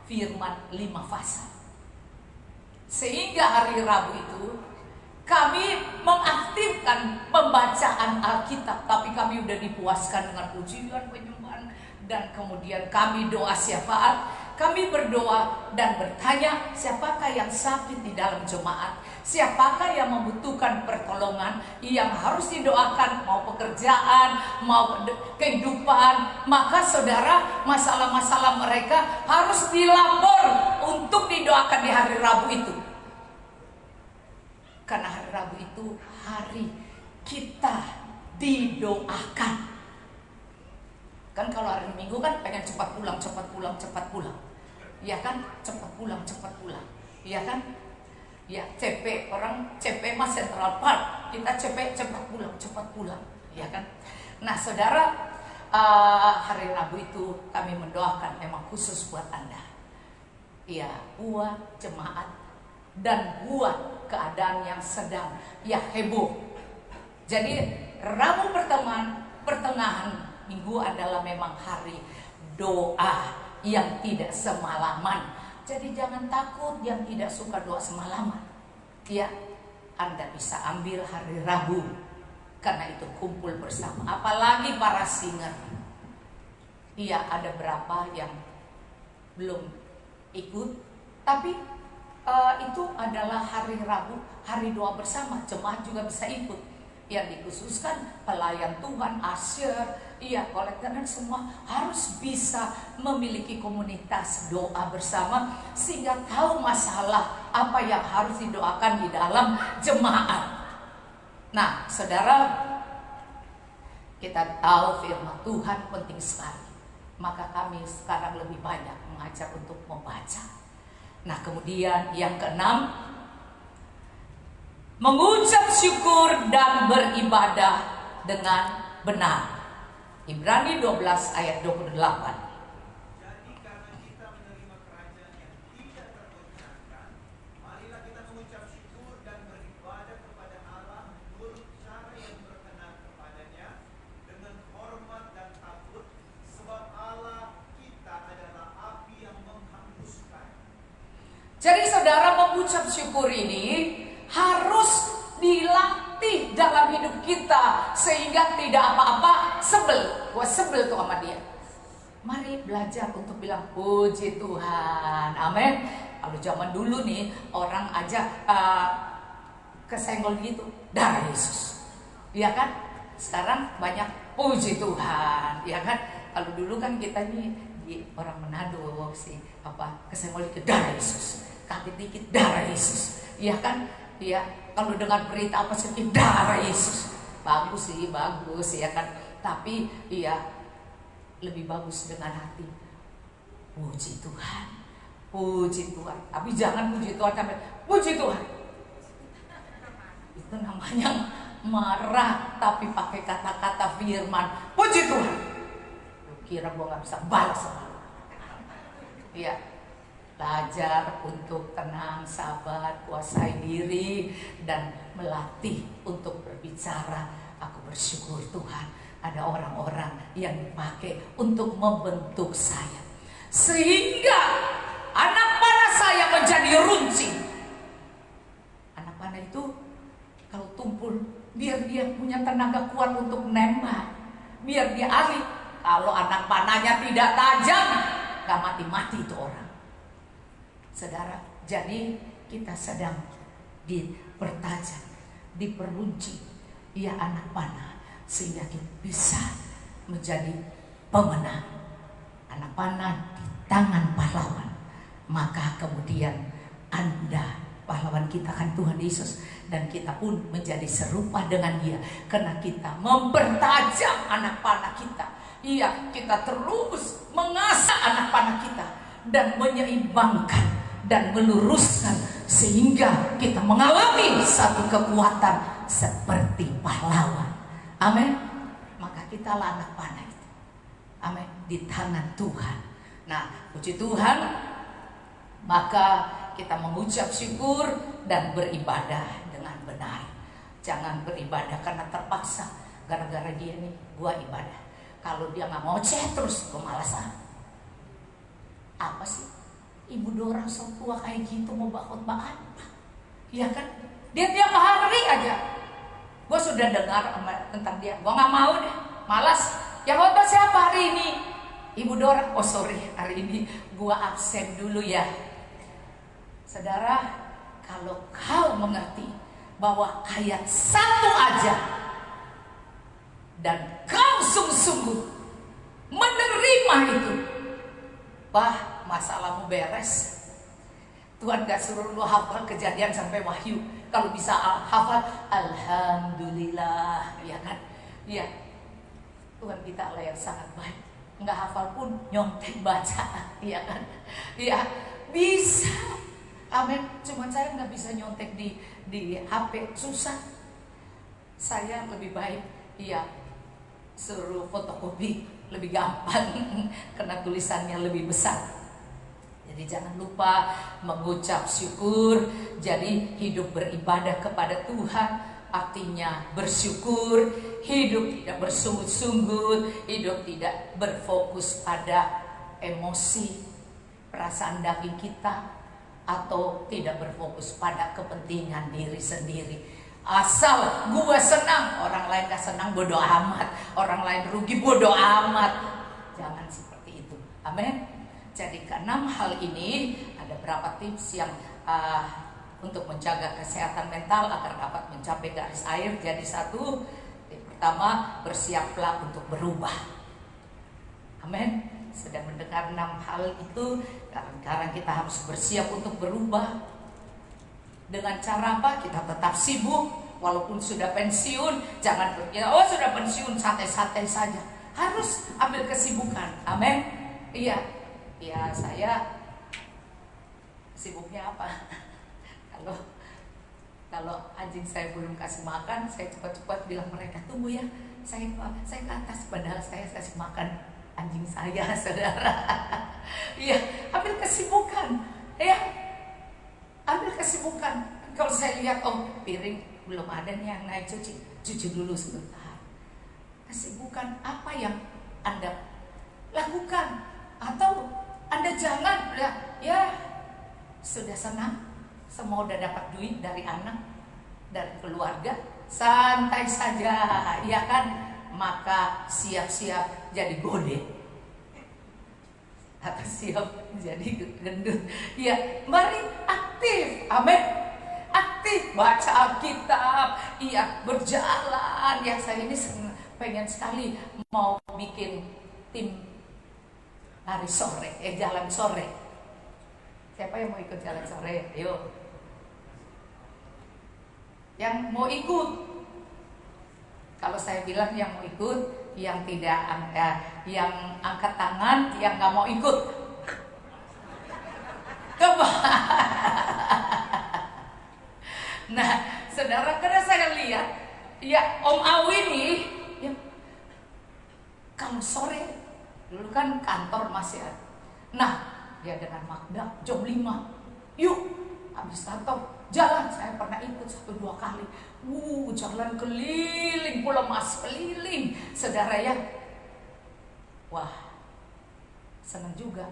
A: firman 5 pasal. Sehingga hari Rabu itu kami mengaktifkan pembacaan Alkitab, tapi kami udah dipuaskan dengan pujian, penyembahan, dan kemudian kami doa syafaat. kami berdoa dan bertanya, siapakah yang sakit di dalam jemaat? Siapakah yang membutuhkan pertolongan, yang harus didoakan, mau pekerjaan, mau kehidupan. Maka saudara, masalah-masalah mereka harus dilapor untuk didoakan di hari Rabu itu. Karena hari Rabu itu hari kita didoakan. Kan kalau hari Minggu kan pengen cepat pulang, cepat pulang, cepat pulang. Ya kan, cepat pulang, cepat pulang. Ya kan? Ya, CP, orang CP mah Central Park. Kita CP cepat pulang, cepat pulang. Ya kan? Nah, saudara, hari Rabu itu kami mendoakan memang khusus buat Anda. Ya, buat jemaat dan buat keadaan yang sedang heboh. Jadi Rabu pertengahan minggu adalah memang hari doa yang tidak semalaman. Jadi jangan takut yang tidak suka doa semalaman. Ya, Anda bisa ambil hari Rabu, karena itu kumpul bersama. Apalagi para singer. Iya, ada berapa yang belum ikut, tapi itu adalah hari Rabu, hari doa bersama. Jemaat juga bisa ikut. Yang dikhususkan pelayan Tuhan, usher, kolektor dan semua harus bisa memiliki komunitas doa bersama, sehingga tahu masalah apa yang harus didoakan di dalam jemaat. Nah, saudara, kita tahu firman Tuhan penting sekali. Maka kami sekarang lebih banyak mengajar untuk membaca. Nah, kemudian yang keenam, mengucap syukur dan beribadah dengan benar. Ibrani 12 ayat 28.
B: Jadi karena kita menerima kerajaan yang tidak tergoncangkan, marilah kita mengucap syukur dan beribadah kepada Allah menurut cara yang berkenan kepadanya, dengan hormat dan takut, sebab Allah kita adalah api yang menghanguskan.
A: Jadi saudara, mengucap syukur ini harus dilatih dalam hidup kita, sehingga tidak apa-apa sebel. Gua sebel tuh sama dia. Mari belajar untuk bilang puji Tuhan, amin. Kalau zaman dulu nih, orang aja kesenggol gitu, darah Yesus, ya kan? Sekarang banyak puji Tuhan, ya kan? Kalau dulu kan kita nih di orang Manado sih, kesenggol dikit darah Yesus, kaget dikit darah Yesus, ya kan? Ya, kalau dengar berita apa sedikit darah Yesus, bagus sih, bagus ya kan. Tapi lebih bagus dengan hati puji Tuhan, puji Tuhan. Tapi jangan puji Tuhan sampai puji Tuhan. Itu namanya marah, tapi pakai kata-kata firman puji Tuhan. Lu kira gua nggak bisa balas sama lu? Iya. Belajar untuk tenang, sabar, kuasai diri, dan melatih untuk berbicara. Aku bersyukur Tuhan, ada orang-orang yang dipakai untuk membentuk saya, sehingga anak panah saya menjadi runcing. Anak panah itu kalau tumpul, biar dia punya tenaga kuat untuk nembak, biar dia ahli. Kalau anak panahnya tidak tajam, gak mati-mati itu orang. Saudara, jadi kita sedang dipertajam, diperuncing, anak panah, sehingga kita bisa menjadi pemenang. Anak panah di tangan pahlawan, maka kemudian Anda, pahlawan kita kan Tuhan Yesus, dan kita pun menjadi serupa dengan Dia, karena kita mempertajam anak panah kita. Kita terus mengasah anak panah kita dan menyeimbangkan dan meluruskan, sehingga kita mengalami satu kekuatan seperti pahlawan. Amin. Maka kita lah anak panah itu. Amin. Di tangan Tuhan. Nah, puji Tuhan. Maka kita mengucap syukur dan beribadah dengan benar. Jangan beribadah karena terpaksa. Gara-gara dia nih, gua ibadah. Kalau dia nggak ngoceh terus, gua malasan. Apa sih? Ibu dorang setua kayak gitu mau khotbah apa? Ya kan? Dia tiap hari aja. Gue sudah dengar tentang dia. Gue gak mau deh, malas. Yang khotbah siapa hari ini? Ibu Dora, oh sorry, hari ini gua absen dulu ya. Saudara, kalau kau mengerti bahwa ayat 1 aja dan kau sungguh-sungguh menerima itu, wah, masalahmu beres. Tuhan gak suruh lu hafal Kejadian sampai Wahyu. Kalau bisa hafal, alhamdulillah, ya kan? Ya, Tuhan kita Allah yang sangat baik. Nggak hafal pun nyontek baca, ya kan? Ya, bisa. Amin. Cuma saya nggak bisa nyontek di HP, susah. Saya lebih baik, ya, suruh fotokopi, lebih gampang karena tulisannya lebih besar. Jadi jangan lupa mengucap syukur. Jadi hidup beribadah kepada Tuhan artinya bersyukur, hidup tidak bersungut-sungut, hidup tidak berfokus pada emosi, perasaan daging kita, atau tidak berfokus pada kepentingan diri sendiri. Asal gue senang, orang lain gak senang, bodo amat. Orang lain rugi, bodo amat. Jangan seperti itu. Amin. Jadi keenam hal ini ada berapa tips yang untuk menjaga kesehatan mental agar dapat mencapai garis akhir. Jadi satu, yang pertama, bersiaplah untuk berubah. Amin. Sedang mendengar 6 hal itu, sekarang kita harus bersiap untuk berubah. Dengan cara apa? Kita tetap sibuk walaupun sudah pensiun. Jangan berkira, oh sudah pensiun santai-santai saja. Harus ambil kesibukan. Amin. Iya. Ya, saya sibuknya apa? Kalau anjing saya belum kasih makan, saya cepat-cepat bilang mereka, tunggu ya, saya ke atas, padahal saya kasih makan anjing saya, saudara. Iya, ambil kesibukan, ya, ambil kesibukan. Kalau saya lihat, oh piring belum ada nih yang naik, cuci dulu sebentar. Kesibukan apa yang Anda lakukan? Atau Anda jangan, ya sudah senang, semua udah dapat duit dari anak, dari keluarga, santai saja, ya kan? Maka siap-siap jadi gode atau siap jadi gendut. Ya, mari aktif, amin. Aktif, baca Alkitab, iya, berjalan. Ya, saya ini pengen sekali mau bikin tim hari sore, jalan sore. Siapa yang mau ikut jalan sore? Ayo. Yang mau ikut. Kalau saya bilang yang mau ikut, yang tidak yang angkat tangan, yang nggak mau ikut. Coba. Nah, saudara, karena saya lihat, ya Om Awi nih, ya, kalau sore dulu kan kantor masih ada. Nah, dia dengan Magda jam 5. Yuk, habis kantor jalan. Saya pernah ikut 1-2 kali. Jalan keliling Pulau Mas, keliling. Saudara ya. Wah, senang juga.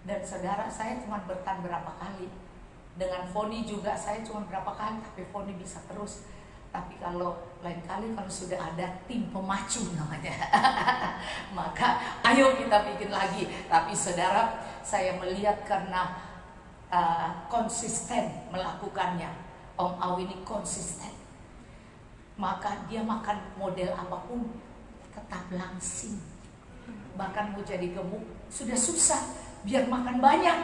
A: Dan saudara, saya cuma bertahan berapa kali. Dengan Foni juga saya cuma berapa kali, tapi Foni bisa terus. Tapi kalau lain kali kalau sudah ada tim pemacu namanya, maka ayo kita bikin lagi. Tapi saudara, saya melihat karena konsisten melakukannya. Om Awi ini konsisten. Maka dia makan model apapun tetap langsing. Bahkan mau jadi gemuk sudah susah, biar makan banyak.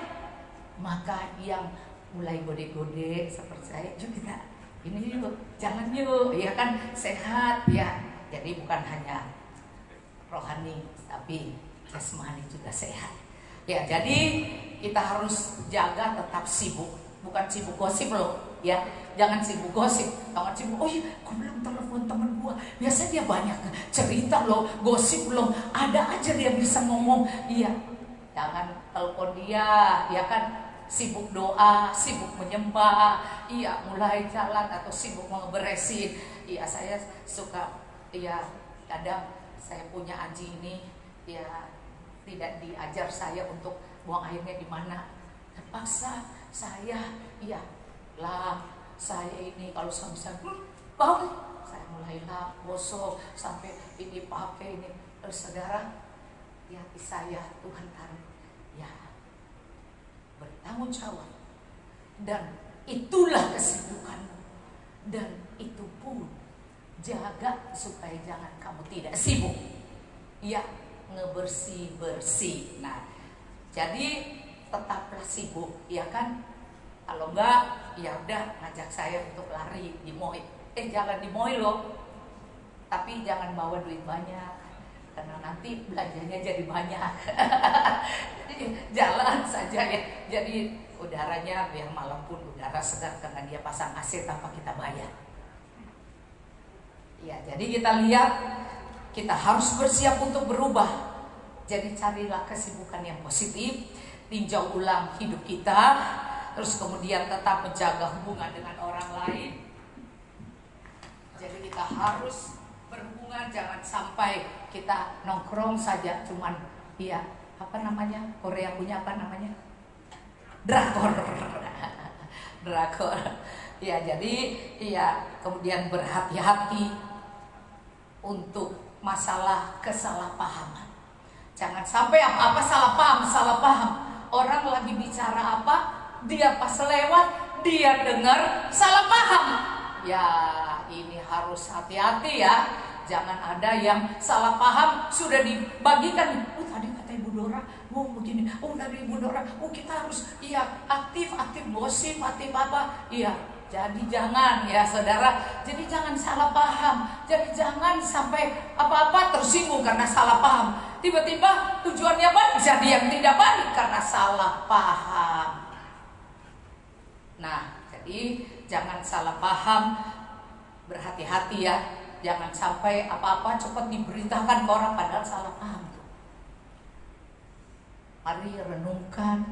A: Maka yang mulai gode-gode seperti saya, yuk kita ini yuk, jangan yuk, ya kan, sehat ya. Jadi bukan hanya rohani, tapi jasmani juga sehat. Ya, jadi kita harus jaga tetap sibuk, bukan sibuk gosip loh, ya. Jangan sibuk gosip, jangan sibuk. Oh iya, gue belum telepon temen gue. Biasanya dia banyak cerita loh, gosip loh. Ada aja dia bisa ngomong. Iya, jangan telepon dia, ya kan. Sibuk doa, sibuk menyembah, iya mulai jalan atau sibuk ngeberesin. Iya, saya suka, iya kadang saya punya anjing ini, ya tidak diajar saya untuk buang airnya di mana. Terpaksa saya, iya lah, saya ini kalau saya bau, saya mulai lap, gosok sampai ini pakai ini. Saudara, di hati saya Tuhan taruh, ya, bertanggung jawab. Dan itulah kesibukanmu. Dan itu pun jaga supaya jangan kamu tidak sibuk. Ya, ngebersih-bersih. Nah, jadi tetaplah sibuk, ya kan? Kalau enggak, ya udah ngajak saya untuk lari di Moi. Jangan di Moi loh. Tapi jangan bawa duit banyak, karena nanti belanjanya jadi banyak. Jalan saja ya. Jadi udaranya biar malam pun udara segar karena dia pasang AC tanpa kita bayar. Ya, jadi kita lihat kita harus bersiap untuk berubah. Jadi carilah kesibukan yang positif, tinjau ulang hidup kita, terus kemudian tetap menjaga hubungan dengan orang lain. Jadi kita harus berhubungan, jangan sampai kita nongkrong saja cuman ya apa namanya, Korea punya apa namanya, drakor. Drakor ya. Jadi ya kemudian berhati-hati untuk masalah kesalahpahaman. Jangan sampai apa-apa salah paham. Orang lagi bicara apa, dia pas lewat dia dengar salah paham. Ya, ini harus hati-hati ya. Jangan ada yang salah paham sudah dibagikan. Oh, tadi kata Ibu Dora, oh begini. Oh, dari Ibu Dora, oh kita harus aktif gosip, aktif apa? Iya. Jadi jangan ya saudara. Jadi jangan salah paham. Jadi jangan sampai apa-apa tersinggung karena salah paham. Tiba-tiba tujuannya baik jadi yang tidak baik karena salah paham. Nah, jadi jangan salah paham, berhati-hati ya. Jangan sampai apa-apa cepat diberitakan ke orang padahal salah paham. Mari renungkan,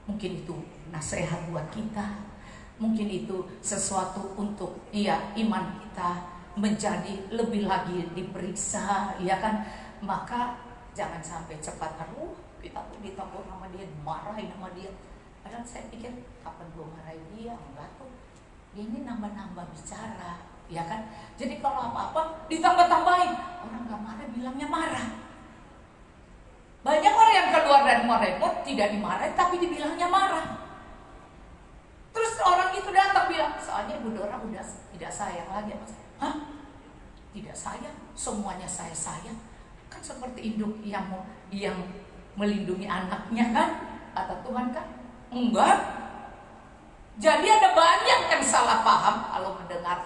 A: mungkin itu nasihat buat kita. Mungkin itu sesuatu untuk iman kita menjadi lebih lagi diperiksa, ya kan? Maka jangan sampai cepat kita tuh ditegur sama dia, marahin sama dia. Padahal saya pikir kapan gue marahin dia? Enggak tuh. Dia ini nambah-nambah bicara, ya kan? Jadi kalau apa-apa ditambah-tambahin, orang nggak marah bilangnya marah. Banyak orang yang keluar dari repot tidak dimarahin tapi dibilangnya marah. Terus orang itu datang bilang, soalnya Ibu Dora udah tidak sayang lagi sama saya. Hah? Tidak sayang? Semuanya saya sayang. Kan seperti induk yang melindungi anaknya kan? Kata Tuhan kan? Enggak. Jadi ada banyak yang salah paham kalau mendengar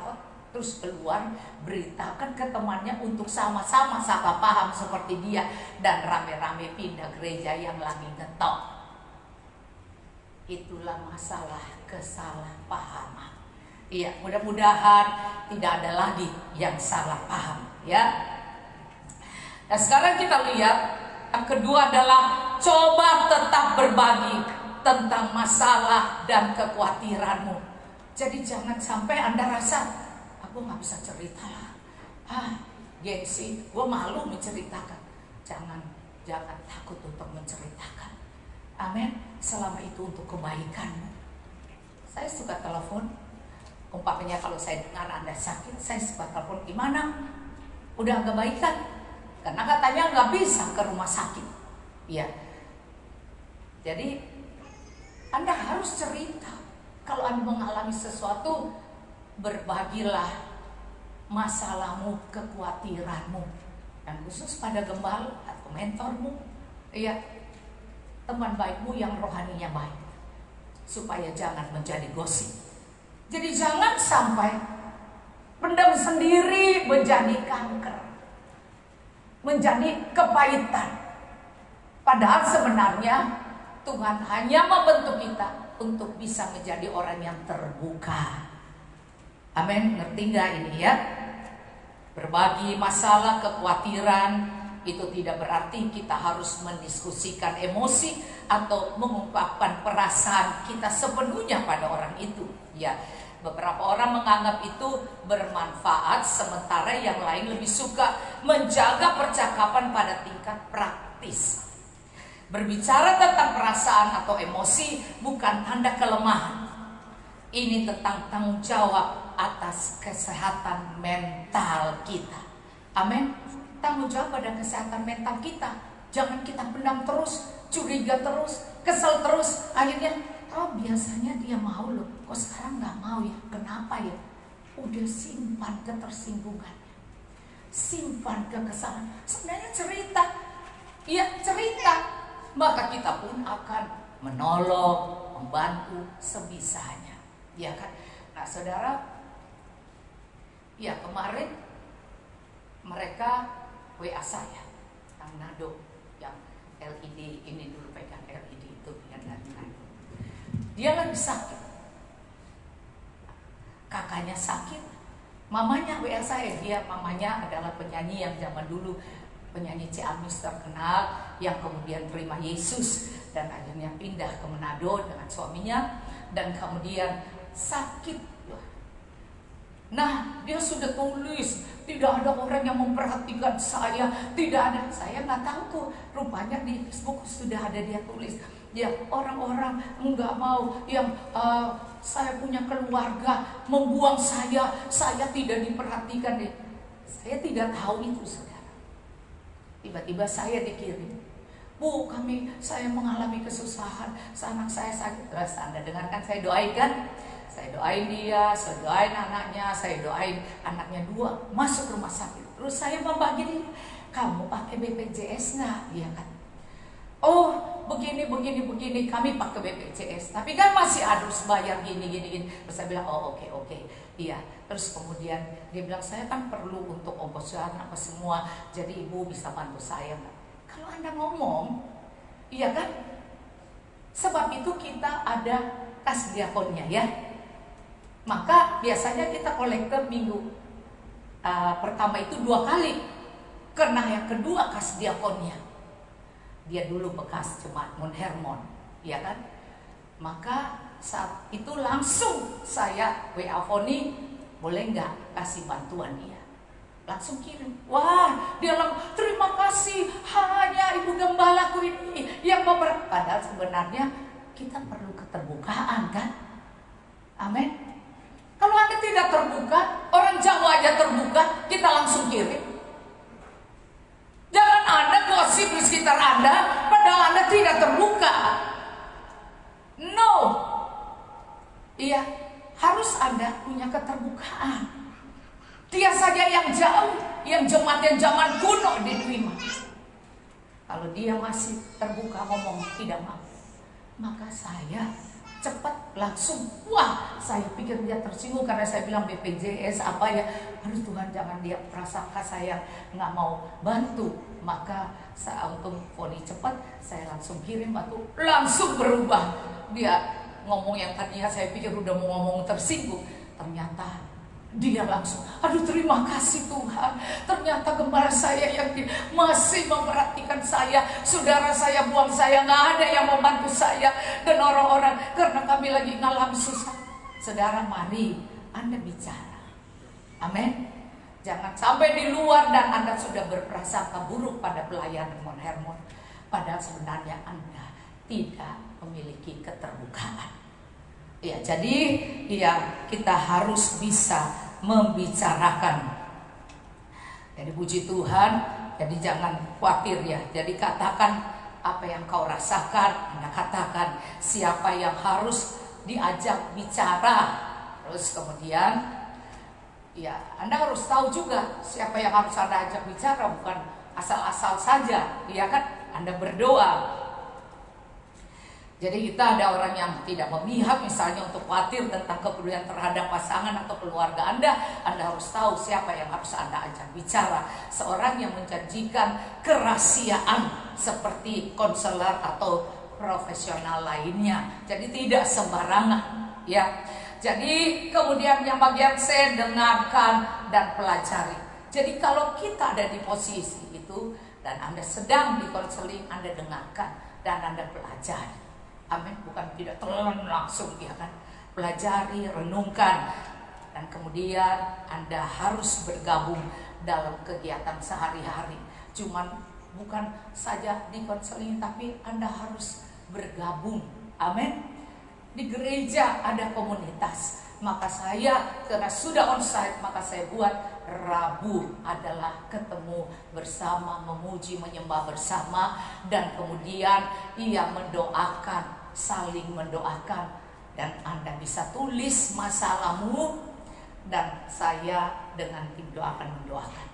A: terus keluar beritakan ke temannya untuk sama-sama salah paham seperti dia dan rame-rame pindah gereja yang lagi ngetok. Itulah masalah kesalahpahaman. Iya, mudah-mudahan tidak ada lagi yang salah paham ya. Nah, sekarang kita lihat yang kedua adalah coba tetap berbagi tentang masalah dan kekhawatiranmu. Jadi jangan sampai Anda rasa aku nggak bisa cerita lah. Gengsi, gue malu menceritakan. Jangan takut untuk menceritakan. Amin. Selama itu untuk kebaikanmu. Saya suka telepon. Umpamanya kalau saya dengar Anda sakit, saya suka telepon, gimana? Udah agak baikan? Karena katanya nggak bisa ke rumah sakit. Ya. Jadi Anda harus cerita. Kalau Anda mengalami sesuatu, berbagilah masalahmu, kekhawatiranmu, dan khusus pada gembala atau mentormu, ya, teman baikmu yang rohaninya baik, supaya jangan menjadi gosip. Jadi jangan sampai pendam sendiri menjadi kanker, menjadi kepahitan. Padahal sebenarnya Tuhan hanya membentuk kita untuk bisa menjadi orang yang terbuka. Amin, ngerti gak ini ya? Berbagi masalah, kekhawatiran itu tidak berarti kita harus mendiskusikan emosi atau mengungkapkan perasaan kita sepenuhnya pada orang itu. Ya, beberapa orang menganggap itu bermanfaat, sementara yang lain lebih suka menjaga percakapan pada tingkat praktis. Berbicara tentang perasaan atau emosi bukan tanda kelemahan. Ini tentang tanggung jawab atas kesehatan mental kita. Amin. Tanggung jawab pada kesehatan mental kita. Jangan kita pendam terus, curiga terus, kesel terus. Akhirnya, biasanya dia mau loh, kok sekarang nggak mau ya? Kenapa ya? Udah simpan ketersinggungan, simpan kekesalan. Sebenarnya cerita, ya cerita. Maka kita pun akan menolong, membantu sebisanya, ya kan? Nah saudara, ya kemarin mereka WA saya yang Nado, yang LED ini dulu, pegang LED itu yang dari Nado. Dia lagi sakit, kakaknya sakit, mamanya WA saya. Dia mamanya adalah penyanyi yang zaman dulu, penyanyi Ciamis terkenal, yang kemudian terima Yesus dan akhirnya pindah ke Manado dengan suaminya, dan kemudian sakit. Nah, dia sudah tulis, tidak ada orang yang memperhatikan saya, tidak ada. Saya nggak tahu tuh, rupanya di Facebook sudah ada dia tulis. Ya, orang-orang nggak mau yang saya punya keluarga membuang saya tidak diperhatikan deh. Saya tidak tahu itu, saudara. Tiba-tiba saya dikirim, Bu, saya mengalami kesusahan, anak saya sakit. Terus Anda dengarkan saya doain kan? Saya doain dia, saya doain anaknya, saya doain anaknya 2 masuk rumah sakit. Terus saya membagi dia, kamu pakai BPJS nggak? Dia kan, oh begini, kami pakai BPJS, tapi kan masih harus bayar gini. Terus saya bilang, oh oke, iya. Terus kemudian dia bilang, saya kan perlu untuk ongkosan apa semua, jadi ibu bisa bantu saya nggak? Kalau Anda ngomong, iya kan? Sebab itu kita ada kas diakonnya ya. Maka biasanya kita kolektor minggu pertama itu 2 kali, karena yang kedua kas diakonnya. Dia dulu bekas jemaat Mount Hermon, ya kan? Maka saat itu langsung saya WA Foni, boleh nggak kasih bantuan dia? Langsung kirim. Wah, dia bilang terima kasih, hanya Ibu Gembalaku ini yang padahal sebenarnya kita perlu keterbukaan kan? Amin. Kalau Anda tidak terbuka, orang Jawa aja terbuka, kita langsung kirim. Jangan Anda gosip di sekitar Anda, padahal Anda tidak terbuka. No. Iya, harus Anda punya keterbukaan. Dia saja yang jauh, yang jemaat yang zaman kuno diterima. Kalau dia masih terbuka ngomong tidak mau, maka saya cepat langsung, wah saya pikir dia tersinggung karena saya bilang BPJS apa ya. Aduh Tuhan, jangan dia prasangka saya nggak mau bantu. Maka saya untung Foni cepat, saya langsung kirim batu, langsung berubah. Dia ngomong yang tadinya saya pikir udah mau ngomong tersinggung, ternyata dia langsung, aduh terima kasih Tuhan, ternyata gembala saya yang masih memperhatikan saya, saudara saya buang saya, nggak ada yang membantu saya, dan orang-orang karena kami lagi ngalami susah. Saudara, mari Anda bicara, amin. Jangan sampai di luar dan Anda sudah berprasangka buruk pada pelayanan Mount Hermon, padahal sebenarnya Anda tidak memiliki keterbukaan. Ya, jadi ya kita harus bisa membicarakan. Jadi puji Tuhan, jadi jangan khawatir ya. Jadi katakan apa yang kau rasakan, Anda katakan siapa yang harus diajak bicara. Terus kemudian ya Anda harus tahu juga siapa yang harus Anda ajak bicara, bukan asal-asal saja, ya kan? Anda berdoa. Jadi kita ada orang yang tidak memihak misalnya untuk khawatir tentang kepedulian terhadap pasangan atau keluarga Anda harus tahu siapa yang harus Anda ajak bicara. Seorang yang menjanjikan kerahasiaan seperti konselor atau profesional lainnya. Jadi tidak sembarangan, ya. Jadi kemudian yang bagian C, dengarkan dan pelajari. Jadi kalau kita ada di posisi itu dan Anda sedang di konseling, Anda dengarkan dan Anda pelajari. Amin, bukan tidak telan langsung, ya kan? Pelajari, renungkan, dan kemudian Anda harus bergabung dalam kegiatan sehari-hari. Cuman bukan saja di konseling, tapi Anda harus bergabung. Amin. Di gereja ada komunitas, Maka saya karena sudah onsite, maka saya buat Rabu adalah ketemu bersama, memuji, menyembah bersama, dan kemudian ia mendoakan, saling mendoakan, dan Anda bisa tulis masalahmu dan saya dengan tim doa akan mendoakan.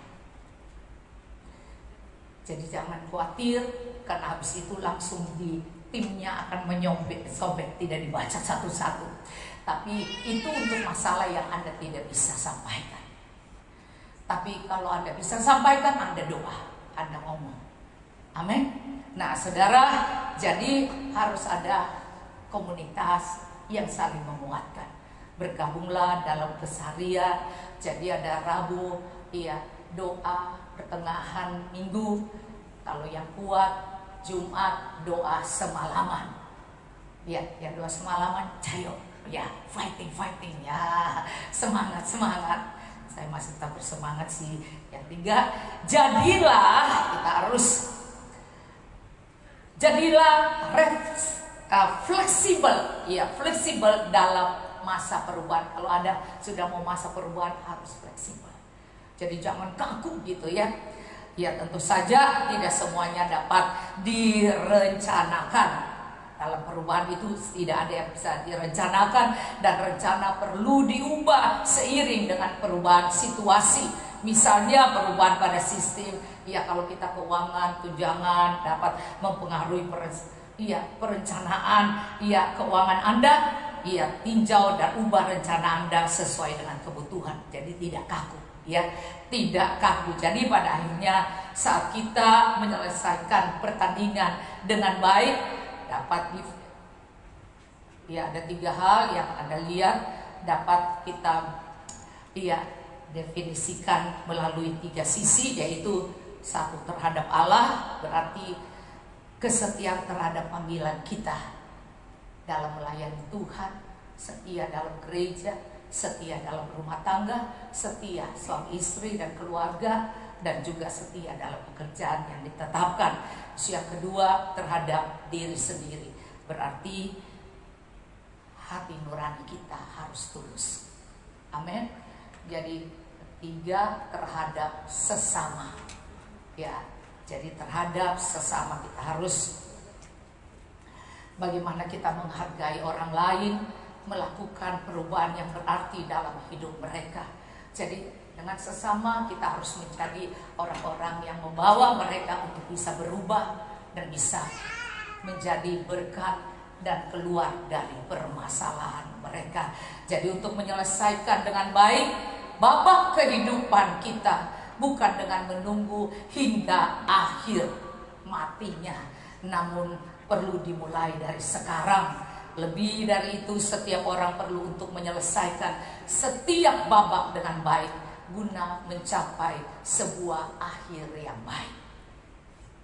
A: Jadi jangan khawatir, karena habis itu langsung timnya akan sobek, tidak dibaca satu-satu. Tapi itu untuk masalah yang Anda tidak bisa sampaikan. Tapi kalau Anda bisa sampaikan, Anda doa, Anda ngomong. Amin. Nah saudara, jadi harus ada komunitas yang saling menguatkan. Bergabunglah dalam keseharian. Jadi ada Rabu, doa pertengahan minggu. Kalau yang kuat, Jumat doa semalaman. Ya doa semalaman, cayo. Ya, fighting ya, semangat. Saya masih tetap bersemangat sih. Yang 3, jadilah fleksibel dalam masa perubahan. Kalau Anda sudah mau masa perubahan, harus fleksibel. Jadi jangan kaku gitu ya. Ya tentu saja tidak semuanya dapat direncanakan. Dalam perubahan itu tidak ada yang bisa direncanakan, dan rencana perlu diubah seiring dengan perubahan situasi. Misalnya perubahan pada sistem, kalau kita keuangan, tunjangan dapat mempengaruhi perencanaan, keuangan Anda, tinjau dan ubah rencana Anda sesuai dengan kebutuhan. Jadi tidak kaku, tidak kaku. Jadi pada akhirnya saat kita menyelesaikan pertandingan dengan baik, dapat ada 3 hal yang Anda lihat dapat kita definisikan melalui 3 sisi, yaitu 1 terhadap Allah, berarti kesetiaan terhadap panggilan kita dalam melayani Tuhan, setia dalam gereja, setia dalam rumah tangga, setia suami istri dan keluarga, dan juga setia dalam pekerjaan yang ditetapkan. Yang kedua terhadap diri sendiri, berarti hati nurani kita harus tulus. Amin. Jadi 3 terhadap sesama. Jadi terhadap sesama kita harus bagaimana kita menghargai orang lain, melakukan perubahan yang berarti dalam hidup mereka. Jadi dengan sesama kita harus menjadi orang-orang yang membawa mereka untuk bisa berubah dan bisa menjadi berkat dan keluar dari permasalahan mereka. Jadi untuk menyelesaikan dengan baik babak kehidupan kita, bukan dengan menunggu hingga akhir matinya, namun perlu dimulai dari sekarang. Lebih dari itu, setiap orang perlu untuk menyelesaikan setiap babak dengan baik, guna mencapai sebuah akhir yang baik.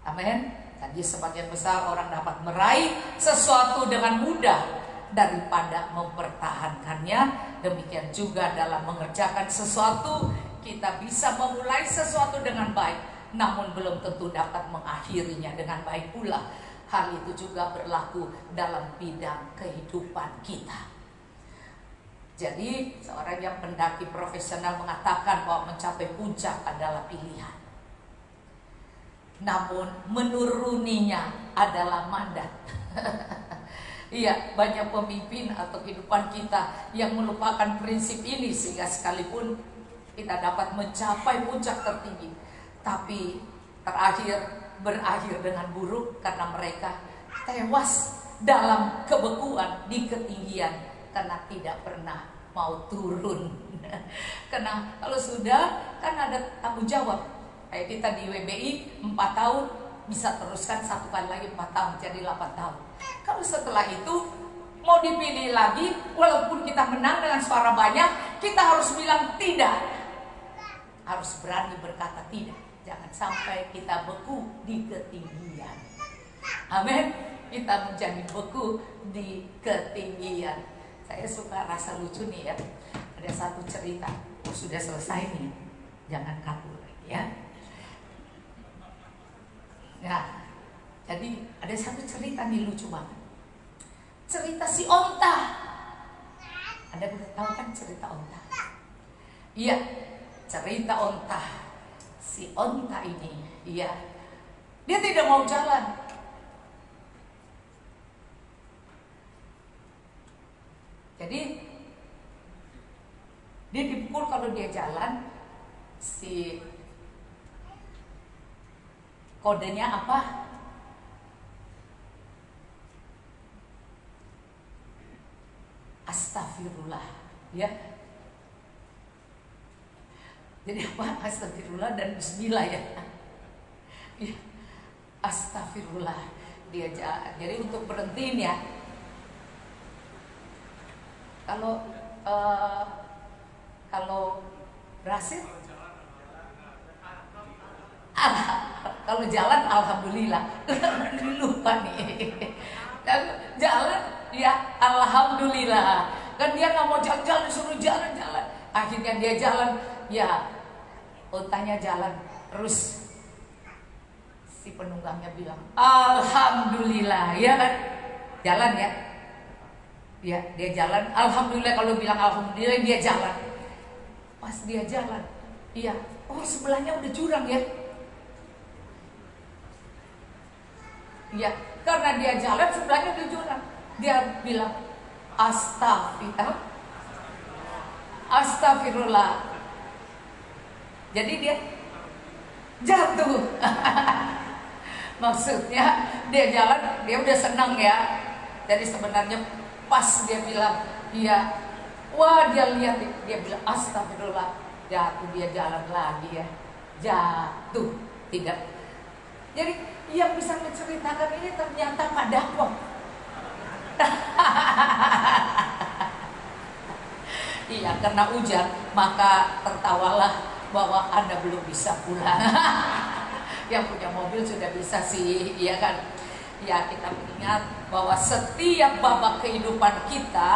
A: Amin. Jadi sebagian besar orang dapat meraih sesuatu dengan mudah daripada mempertahankannya. Demikian juga dalam mengerjakan sesuatu, kita bisa memulai sesuatu dengan baik, namun belum tentu dapat mengakhirinya dengan baik pula. Hal itu juga berlaku dalam bidang kehidupan kita. Jadi seorang yang pendaki profesional mengatakan bahwa mencapai puncak adalah pilihan, namun menuruninya adalah mandat. Banyak pemimpin atau kehidupan kita yang melupakan prinsip ini, sehingga sekalipun kita dapat mencapai puncak tertinggi, tapi berakhir dengan buruk karena mereka tewas dalam kebekuan di ketinggian karena tidak pernah mau turun. Karena kalau sudah kan ada tanggung jawab. Kayak kita di WBI 4 tahun, bisa teruskan 1 kali lagi 4 tahun jadi 8 tahun. Kalau setelah itu mau dipilih lagi, walaupun kita menang dengan suara banyak, kita harus bilang tidak. Harus berani berkata tidak. Jangan sampai kita beku di ketinggian. Amin. Kita menjadi beku di ketinggian. Saya suka rasa lucu nih ya. Ada satu cerita. Sudah selesai nih. Jangan kabur lagi ya. Jadi ada satu cerita nih lucu banget. Cerita si onta. Anda udah tahu kan cerita onta? Iya, cerita onta. Si onta ini, iya, dia tidak mau jalan. Jadi dia dipukul kalau dia jalan. Si kodenya apa? Astagfirullah, ya. Jadi apa? Astagfirullah dan bismillah, ya. Ya. Astagfirullah. Dia jadi untuk berhentiin, ya. Kalau berhasil, kalau jalan alhamdulillah. Lupa nih. Jalan ya alhamdulillah. Kan dia nggak mau jalan, disuruh jalan-jalan. Akhirnya dia jalan, ya ontanya jalan. Terus si penunggangnya bilang alhamdulillah, ya kan? Jalan, ya. Ya, dia jalan. Alhamdulillah, kalau bilang alhamdulillah dia jalan. Pas dia jalan, iya, oh sebelahnya udah jurang, ya. Iya, karena dia jalan sebelahnya udah jurang. Dia bilang astagfirullah. Jadi dia jatuh. Maksudnya dia jalan, dia udah senang, ya. Jadi sebenarnya pas dia bilang, iya, wah dia lihat, dia bilang astagfirullah, jatuh, dia jalan lagi, ya, jatuh, tidak. Jadi yang bisa menceritakan ini ternyata Pak Dapok. Iya, karena hujan maka tertawalah bahwa Anda belum bisa pulang. Yang punya mobil sudah bisa sih, iya kan? Ya, kita mengingat bahwa setiap babak kehidupan kita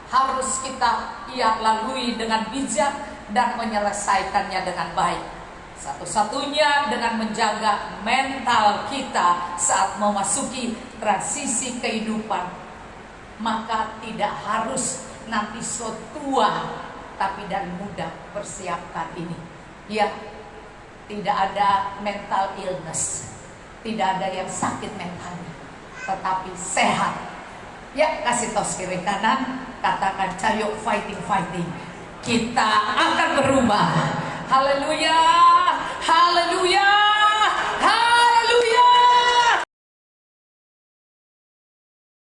A: harus kita lalui dengan bijak dan menyelesaikannya dengan baik. Satu-satunya dengan menjaga mental kita saat memasuki transisi kehidupan. Maka tidak harus nanti so tua, tapi dari muda persiapkan ini. Ya, tidak ada mental illness. Tidak ada yang sakit mentalnya, tetapi sehat. Ya, kasih tos kiri kanan, katakan cayo fighting. Kita akan berubah. Haleluya, haleluya.